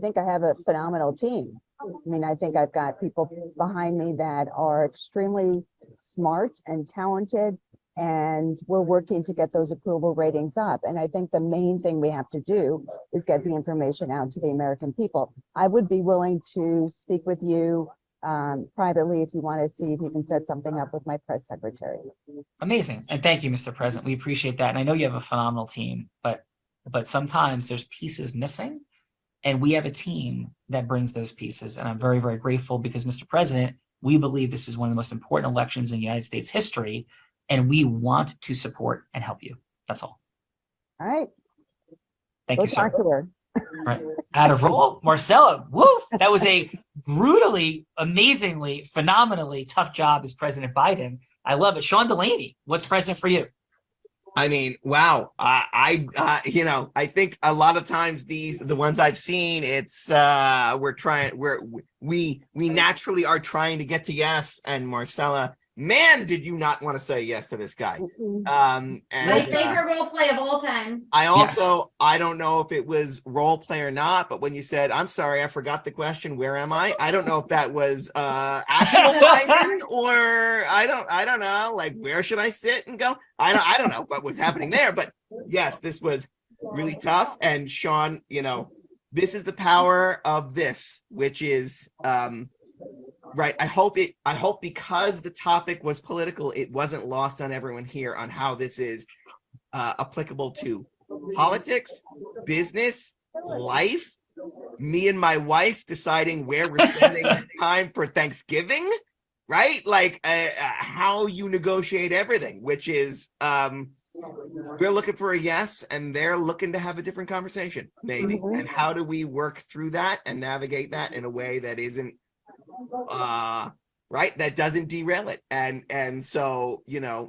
think I have a phenomenal team. I mean, I think I've got people behind me that are extremely smart and talented, and we're working to get those approval ratings up. And I think the main thing we have to do is get the information out to the American people. I would be willing to speak with you privately if you want to see if you can set something up with my press secretary. Amazing. And thank you, Mr. President. We appreciate that. And I know you have a phenomenal team, but sometimes there's pieces missing, and we have a team that brings those pieces. And I'm very, very grateful because, Mr. President, we believe this is one of the most important elections in United States history, and we want to support and help you. That's all. All right. Thank Go you, sir. talk to her. Right. Out of roll, Marcella. Woof. That was a brutally, amazingly, phenomenally tough job as President Biden. I love it. Sean Delaney, what's present for you? I mean, wow. I think a lot of times the ones I've seen, it's we naturally are trying to get to yes. And Marcella, man, did you not want to say yes to this guy? My favorite role play of all time. I also, I don't know if it was role play or not, but when you said, I'm sorry, I forgot the question, where am I? I don't know if that was actual Biden or I don't know, like, where should I sit and go? I don't know what was happening there, but yes, this was really tough. And Sean, this is the power of this, which is, right. I hope because the topic was political, it wasn't lost on everyone here on how this is applicable to politics, business, life, me and my wife deciding where we're spending time for Thanksgiving, right? Like how you negotiate everything, which is we're looking for a yes and they're looking to have a different conversation, maybe. And how do we work through that and navigate that in a way that isn't right, that doesn't derail it. And so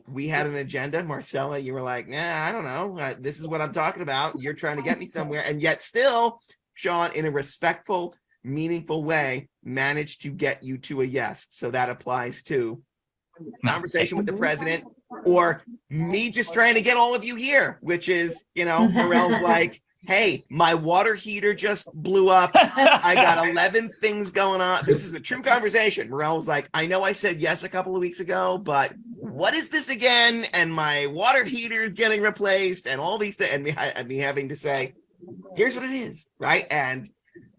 we had an agenda. Marcella, you were like, nah, I don't know, this is what I'm talking about, you're trying to get me somewhere, and yet still Sean, in a respectful, meaningful way, managed to get you to a yes. So that applies to conversation with the president, or me just trying to get all of you here, which is, Morel's like, hey, my water heater just blew up. I got 11 things going on. This is a true conversation. Morel was like, I know I said yes a couple of weeks ago, but what is this again? And my water heater is getting replaced and all these things. And me having to say, here's what it is, right? And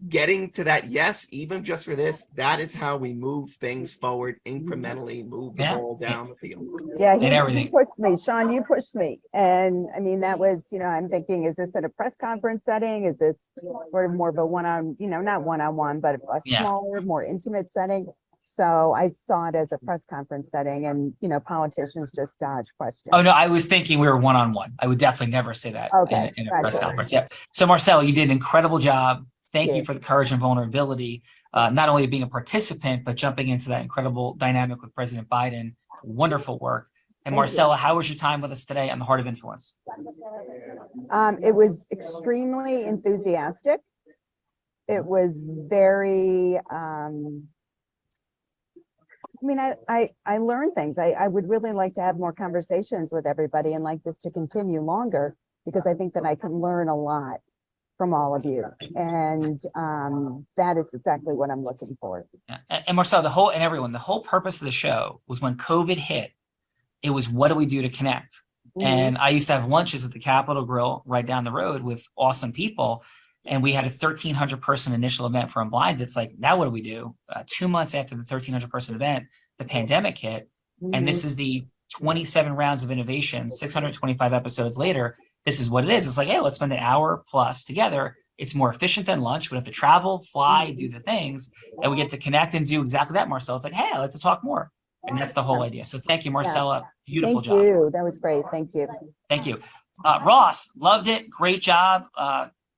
getting to that yes, even just for this, that is how we move things forward, incrementally move the ball down the field. Yeah, he pushed me. Sean, you pushed me. And I mean, that was, I'm thinking, is this in a press conference setting? Is this sort of more of a one-on, not one-on-one, but a smaller, more intimate setting? So I saw it as a press conference setting, and politicians just dodge questions. Oh no, I was thinking we were one-on-one. I would definitely never say that in a press conference. Yeah. So Marcel, you did an incredible job. Thank you for the courage and vulnerability, not only being a participant, but jumping into that incredible dynamic with President Biden. Wonderful work. And Marcella, how was your time with us today on the Heart of Influence? It was extremely enthusiastic. It was very, I learned things. I would really like to have more conversations with everybody and like this to continue longer, because I think that I can learn a lot from all of you. And that is exactly what I'm looking for. Yeah. And Marcel, the whole purpose of the show was when COVID hit, it was, what do we do to connect? And I used to have lunches at the Capitol Grill right down the road with awesome people. And we had a 1,300 person initial event for Unblinded. It's like, now what do we do? 2 months after the 1,300 person event, the pandemic hit. And this is the 27 rounds of innovation, 625 episodes later. This is what it is. It's like, hey, let's spend an hour plus together. It's more efficient than lunch. We don't have to travel, fly, do the things, and we get to connect and do exactly that, Marcella. It's like, hey, I'd like to talk more. And that's the whole idea. So thank you, Marcella. Beautiful job. Thank you. That was great. Thank you. Thank you. Ross, loved it. Great job.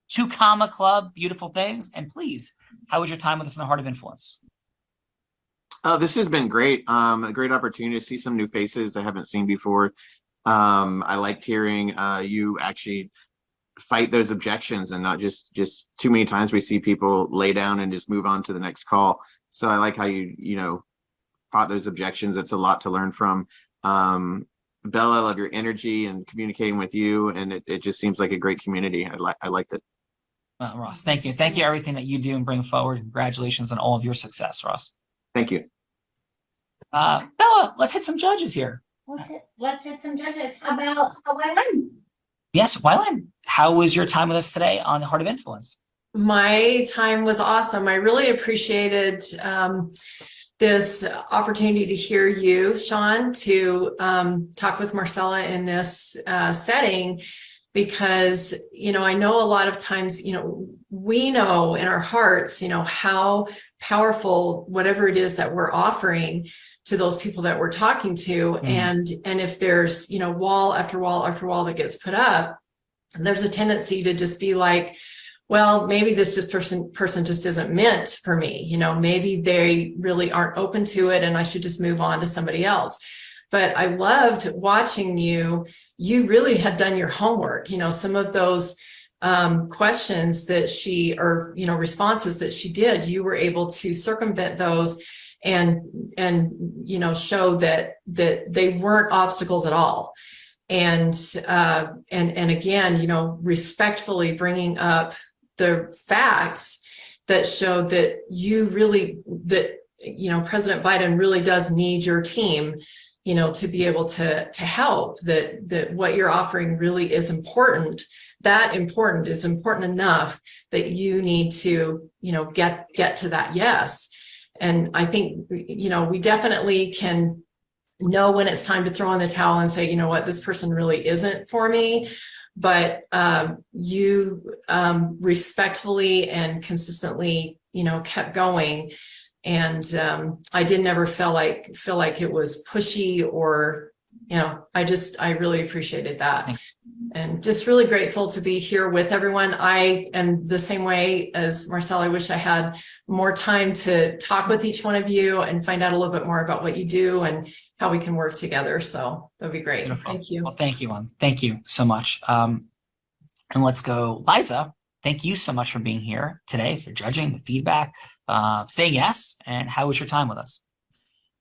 2 Comma Club, beautiful things. And please, how was your time with us in the Heart of Influence? This has been great. A great opportunity to see some new faces I haven't seen before. I liked hearing you actually fight those objections, and not just too many times we see people lay down and just move on to the next call. So I like how you fought those objections. It's a lot to learn from. Bella, I love your energy and communicating with you, and it just seems like a great community. I liked it. Ross, thank you. Thank you everything that you do and bring forward. Congratulations on all of your success, Ross. Thank you. Bella, let's hit some judges here. Let's hit some judges. How about Wylene? Yes, Wylene, how was your time with us today on the Heart of Influence? My time was awesome. I really appreciated this opportunity to hear you, Sean, to talk with Marcella in this setting, because, you know, I know a lot of times, you know, we know in our hearts, you know, how powerful whatever it is that we're offering to those people that we're talking to. And if there's, you know, wall after wall after wall that gets put up, there's a tendency to just be like, well, maybe this just person just isn't meant for me. You know, maybe they really aren't open to it and I should just move on to somebody else. But I loved watching you. You really had done your homework. You know, some of those questions that she, or, you know, responses that she did, you were able to circumvent those and, you know, show that they weren't obstacles at all. And again, you know, respectfully bringing up the facts that show that you really, that, you know, President Biden really does need your team, you know, to be able to help, that what you're offering really is important. That important is important enough that you need to, you know, get to that yes. And I think, you know, we definitely can know when it's time to throw in the towel and say, you know what, this person really isn't for me. But you respectfully and consistently, you know, kept going. And I didn't ever feel like it was pushy or, you know, I really appreciated that. And just really grateful to be here with everyone. I am the same way as Marcella. I wish I had more time to talk with each one of you and find out a little bit more about what you do and how we can work together. So that'd be great. Beautiful. Thank you. Well, thank you. Thank you so much. And let's go, Liza. Thank you so much for being here today, for judging, the feedback, saying yes. And how was your time with us?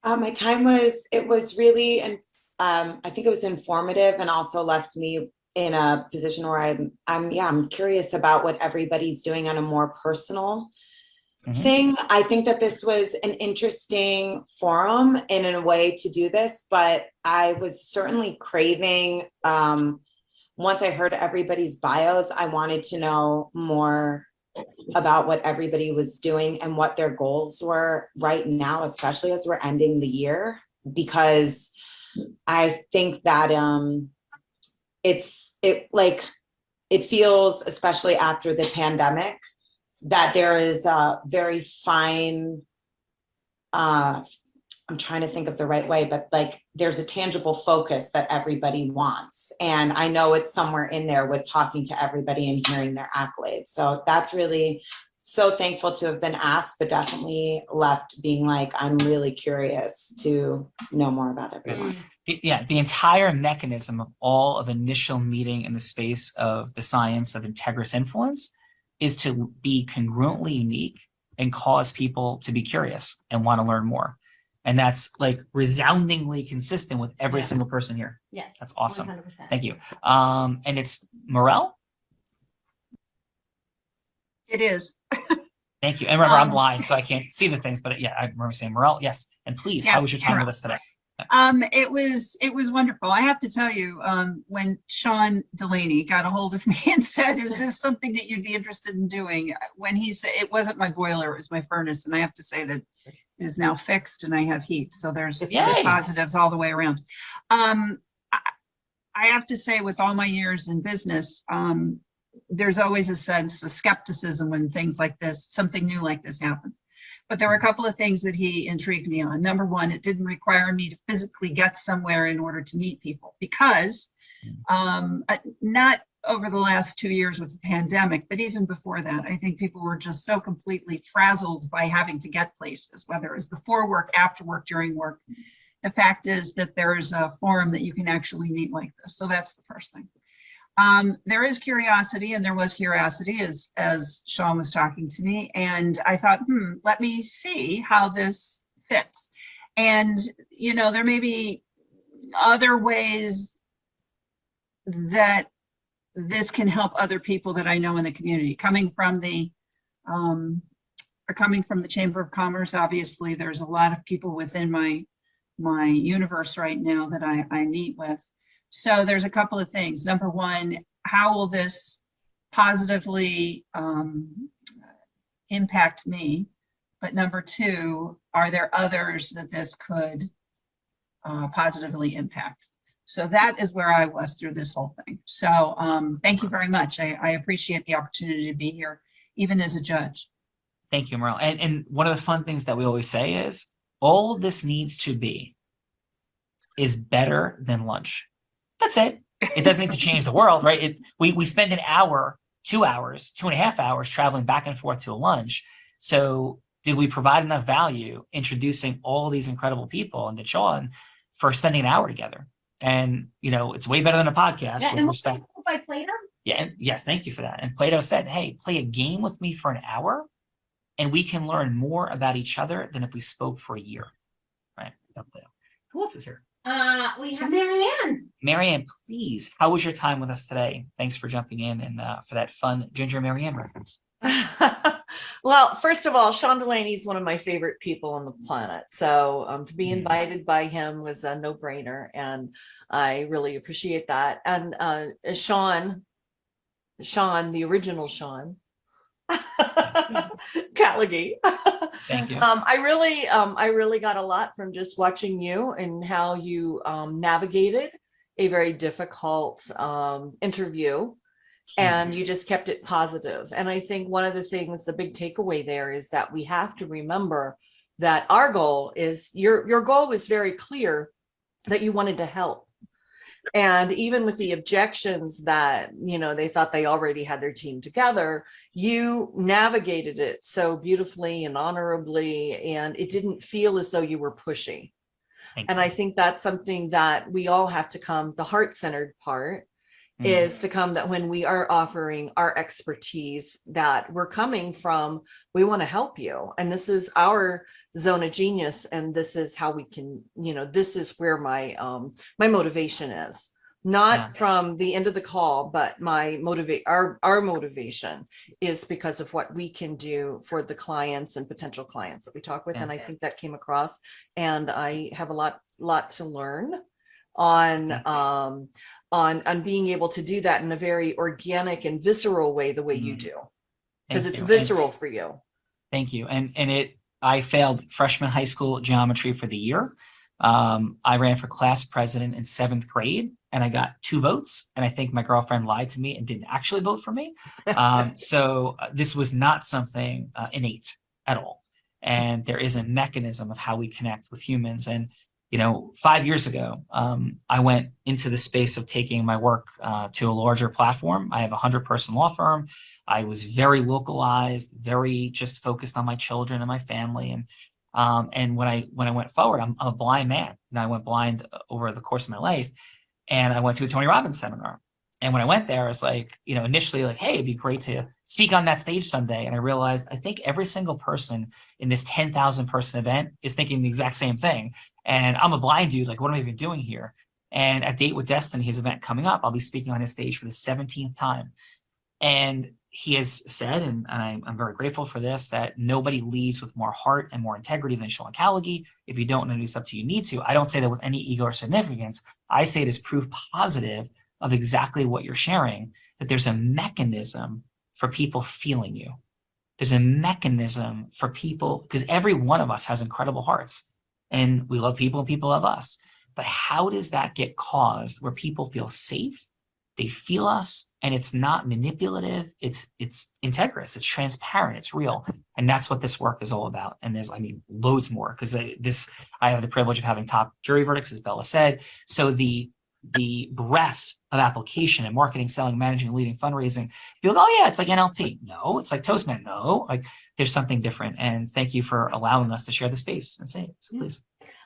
My time was really, and I think it was informative, and also left me in a position where I'm curious about what everybody's doing on a more personal thing. I think that this was an interesting forum and in a way to do this, but I was certainly craving, once I heard everybody's bios, I wanted to know more about what everybody was doing and what their goals were right now, especially as we're ending the year, because I think that it feels, especially after the pandemic, that there is a very fine, I'm trying to think of the right way, but like there's a tangible focus that everybody wants. And I know it's somewhere in there with talking to everybody and hearing their accolades. So that's really so thankful to have been asked, but definitely left being like, I'm really curious to know more about everyone. Yeah, the entire mechanism of all of initial meeting in the space of the science of integrous influence is to be congruently unique and cause people to be curious and want to learn more. And that's like resoundingly consistent with every single person here. Yes. That's awesome. 100%. Thank you. And it's Morel. It is. Thank you. And remember, I'm blind, so I can't see the things, but yeah, I remember saying Morel. Yes. And please, how was your time with us today? It was wonderful. I have to tell you, when Sean Delaney got a hold of me and said, is this something that you'd be interested in doing? When he said, it wasn't my boiler, it was my furnace. And I have to say that it is now fixed and I have heat. So there's positives all the way around. I have to say, with all my years in business, there's always a sense of skepticism when things like this, something new like this happens. But there were a couple of things that he intrigued me on. Number one, it didn't require me to physically get somewhere in order to meet people, because not over the last 2 years with the pandemic, but even before that, I think people were just so completely frazzled by having to get places, whether it was before work, after work, during work. The fact is that there is a forum that you can actually meet like this. So that's the first thing. There is curiosity, and there was curiosity as Sean was talking to me, and I thought, let me see how this fits. And, you know, there may be other ways that this can help other people that I know in the community. Coming from the Chamber of Commerce, obviously, there's a lot of people within my universe right now that I meet with. So there's a couple of things. Number one, how will this positively impact me? But number two, are there others that this could positively impact? So that is where I was through this whole thing. So thank you very much. I appreciate the opportunity to be here, even as a judge. Thank you, Merle. And one of the fun things that we always say is all this needs to be is better than lunch. That's it. It doesn't need to change the world, right? We spend an hour, 2 hours, 2.5 hours traveling back and forth to a lunch. So did we provide enough value introducing all these incredible people and to Sean for spending an hour together? And, you know, it's way better than a podcast with respect. By Plato? Yeah. And yes, thank you for that. And Plato said, hey, play a game with me for an hour and we can learn more about each other than if we spoke for a year. Right. Who else is here? We have Marianne. Marianne, please. How was your time with us today? Thanks for jumping in and for that fun Ginger Marianne reference. Well, first of all, Sean Delaney is one of my favorite people on the planet. So to be invited by him was a no-brainer, and I really appreciate that. And Sean, the original Sean Callagy. Thank you. I really got a lot from just watching you and how you navigated a very difficult interview. And you just kept it positive. And I think one of the things, the big takeaway there is that we have to remember that our goal is, your goal was very clear, that you wanted to help. And even with the objections that, you know, they thought they already had their team together, you navigated it so beautifully and honorably, and it didn't feel as though you were pushy. And I think that's something that we all have to come, the heart-centered part, is to come, that when we are offering our expertise, that we're coming from, we want to help you. And this is our zone of genius. And this is how we can, you know, this is where my motivation is. Not from the end of the call, but our motivation is because of what we can do for the clients and potential clients that we talk with. And I think that came across, and I have a lot to learn on being able to do that in a very organic and visceral way, the way you do, because it's visceral for you. Thank you. And I failed freshman high school geometry for the year. I ran for class president in 7th grade and I got 2 votes. And I think my girlfriend lied to me and didn't actually vote for me. So this was not something innate at all. And there is a mechanism of how we connect with humans. And you know, 5 years ago, I went into the space of taking my work to a larger platform. I have a 100-person law firm. I was very localized, very just focused on my children and my family. And when I went forward, I'm a blind man, and I went blind over the course of my life. And I went to a Tony Robbins seminar. And when I went there, I was like, you know, initially like, hey, it'd be great to speak on that stage someday. And I realized I think every single person in this 10,000 person event is thinking the exact same thing. And I'm a blind dude, like, what am I even doing here? And at Date with Destiny, his event coming up, I'll be speaking on his stage for the 17th time. And he has said, and I'm very grateful for this, that nobody leads with more heart and more integrity than Sean Callagy. If you don't know it's up to you need to. I don't say that with any ego or significance. I say it as proof positive of exactly what you're sharing, that there's a mechanism for people feeling you. There's a mechanism for people, because every one of us has incredible hearts and we love people and people love us. But how does that get caused where people feel safe, they feel us, and it's not manipulative, it's integrous, it's transparent, it's real. And that's what this work is all about. And there's, I mean, loads more, because I have the privilege of having top jury verdicts, as Bella said. So the breadth of application and marketing, selling, managing, leading, fundraising, people go, oh yeah, it's like NLP. No, it's like Toastman. No, like there's something different. And thank you for allowing us to share the space and say it. So please.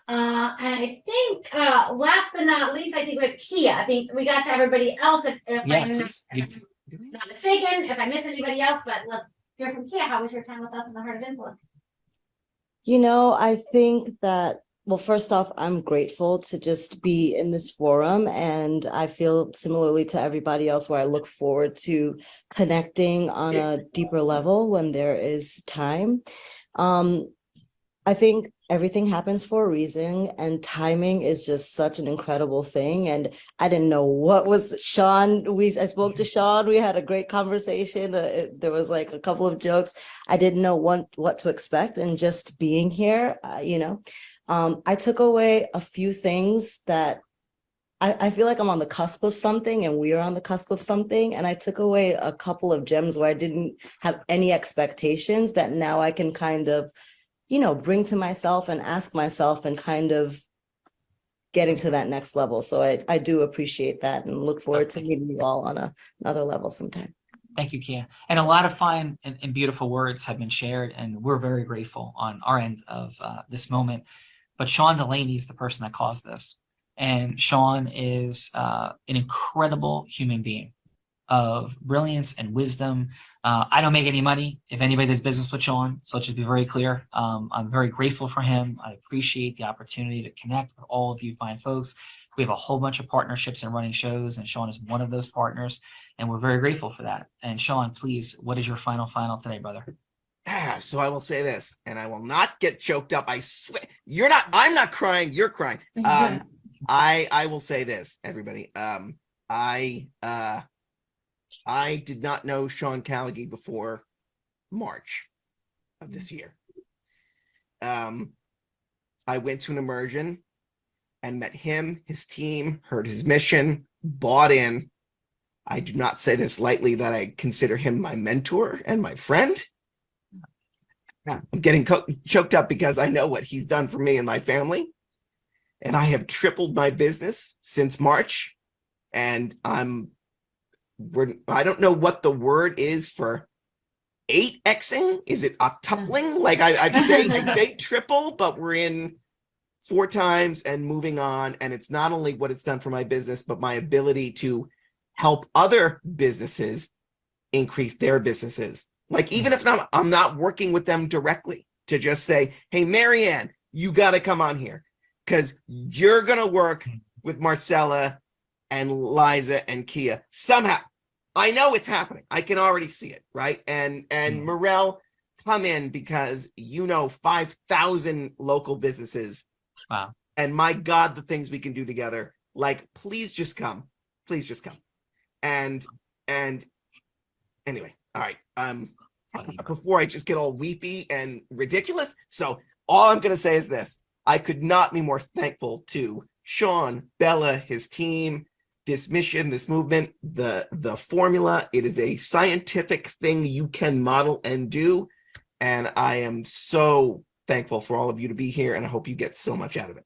And I think last but not least, I think with Kia, I think we got to everybody else. If I'm not mistaken, if I miss anybody else, but let's hear from Kia. How was your time with us in the Heart of Influence? You know, I think that, well, first off, I'm grateful to just be in this forum, and I feel similarly to everybody else where I look forward to connecting on a deeper level when there is time. I think everything happens for a reason, and timing is just such an incredible thing. And I didn't know what was Sean. I spoke to Sean. We had a great conversation. There was like a couple of jokes. I didn't know what to expect, and just being here, I took away a few things that I feel like I'm on the cusp of something, and we are on the cusp of something. And I took away a couple of gems where I didn't have any expectations that now I can kind of, bring to myself and ask myself, and kind of getting to that next level. So I do appreciate that, and look forward to meeting you all on another level sometime. Thank you, Kia. And a lot of fine and beautiful words have been shared, and we're very grateful on our end of this moment. But Sean Delaney is the person that caused this. And Sean is an incredible human being of brilliance and wisdom. I don't make any money if anybody does business with Sean, so let's just be very clear. I'm very grateful for him. I appreciate the opportunity to connect with all of you fine folks. We have a whole bunch of partnerships and running shows, and Sean is one of those partners, and we're very grateful for that. And Sean, please, what is your final today, brother? So I will say this, and I will not get choked up. I swear, I'm not crying, you're crying. I will say this, everybody. I did not know Sean Callagy before March of this year. I went to an immersion and met him, his team, heard his mission, bought in. I do not say this lightly, that I consider him my mentor and my friend. I'm getting choked up because I know what he's done for me and my family. And I have tripled my business since March. And I don't know what the word is for 8xing. Is it octupling? Like I've say triple, but we're in 4 times and moving on. And it's not only what it's done for my business, but my ability to help other businesses increase their businesses. Like, even if I'm not working with them directly, to just say, hey, Marianne, you got to come on here, because you're going to work with Marcella and Liza and Kia somehow. I know it's happening. I can already see it, right? And Morel, come in, because 5,000 local businesses. Wow. And my God, the things we can do together. Like, please just come. Please just come. And anyway, all right. Before I just get all weepy and ridiculous. So all I'm going to say is this. I could not be more thankful to Sean, Bella, his team, this mission, this movement, the formula. It is a scientific thing you can model and do. And I am so thankful for all of you to be here, and I hope you get so much out of it.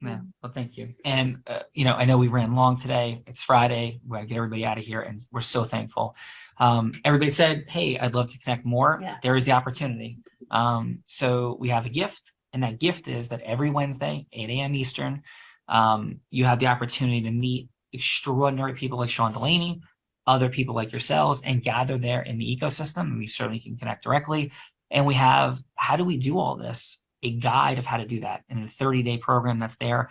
Yeah, well, thank you. And, I know we ran long today. It's Friday. We got to get everybody out of here, and we're so thankful. Everybody said, hey, I'd love to connect more. Yeah. There is the opportunity. So we have a gift, and that gift is that every Wednesday, 8 a.m. Eastern, you have the opportunity to meet extraordinary people like Sean Delaney, other people like yourselves, and gather there in the ecosystem. And we certainly can connect directly. And we have, how do we do all this? A guide of how to do that in a 30-day program that's there.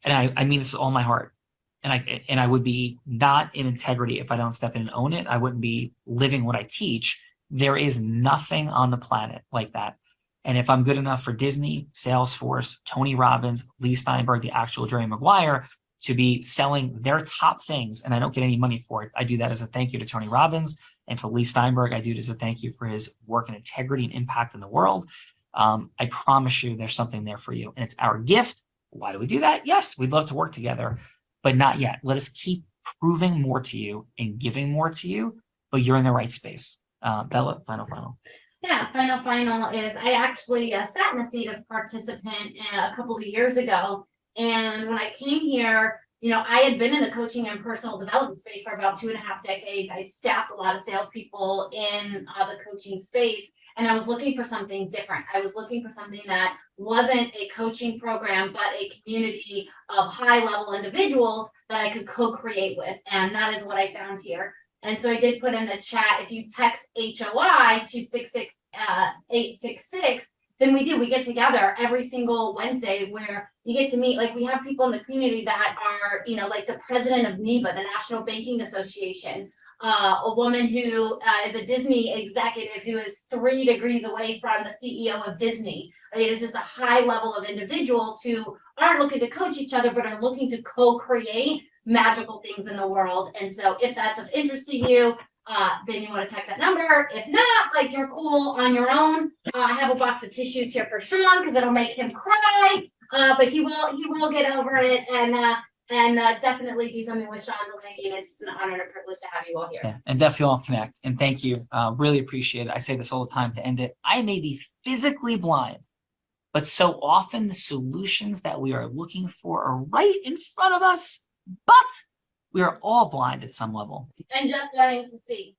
And I mean this with all my heart. And I would be not in integrity if I don't step in and own it. I wouldn't be living what I teach. There is nothing on the planet like that. And if I'm good enough for Disney, Salesforce, Tony Robbins, Lee Steinberg, the actual Jerry Maguire, to be selling their top things, and I don't get any money for it, I do that as a thank you to Tony Robbins. And for Lee Steinberg, I do it as a thank you for his work and integrity and impact in the world. I promise you there's something there for you, and it's our gift. Why do we do that? Yes, we'd love to work together, but not yet. Let us keep proving more to you and giving more to you, but you're in the right space. Bella, final. Yeah, final is I actually sat in the seat of participant a couple of years ago. And when I came here, I had been in the coaching and personal development space for about 2.5 decades. I staffed a lot of salespeople in the coaching space. And I was looking for something different. I was looking for something that wasn't a coaching program, but a community of high-level individuals that I could co-create with. And that is what I found here. And so I did put in the chat, if you text HOI to 66866, then we get together every single Wednesday where you get to meet, like we have people in the community that are, like the president of NEBA, the National Banking Association. a woman who is a Disney executive who is 3 degrees away from the CEO of Disney. It is just a high level of individuals who aren't looking to coach each other, but are looking to co-create magical things in the world. And so if that's of interest to you, then you want to text that number. If not, like you're cool on your own, I have a box of tissues here for Sean because it'll make him cry. But he will get over it and definitely do something with Sean Callagy. And it's an honor and a privilege to have you all here. Yeah, and definitely all connect. And thank you. Really appreciate it. I say this all the time to end it. I may be physically blind, but so often the solutions that we are looking for are right in front of us, but we are all blind at some level. And just learning to see.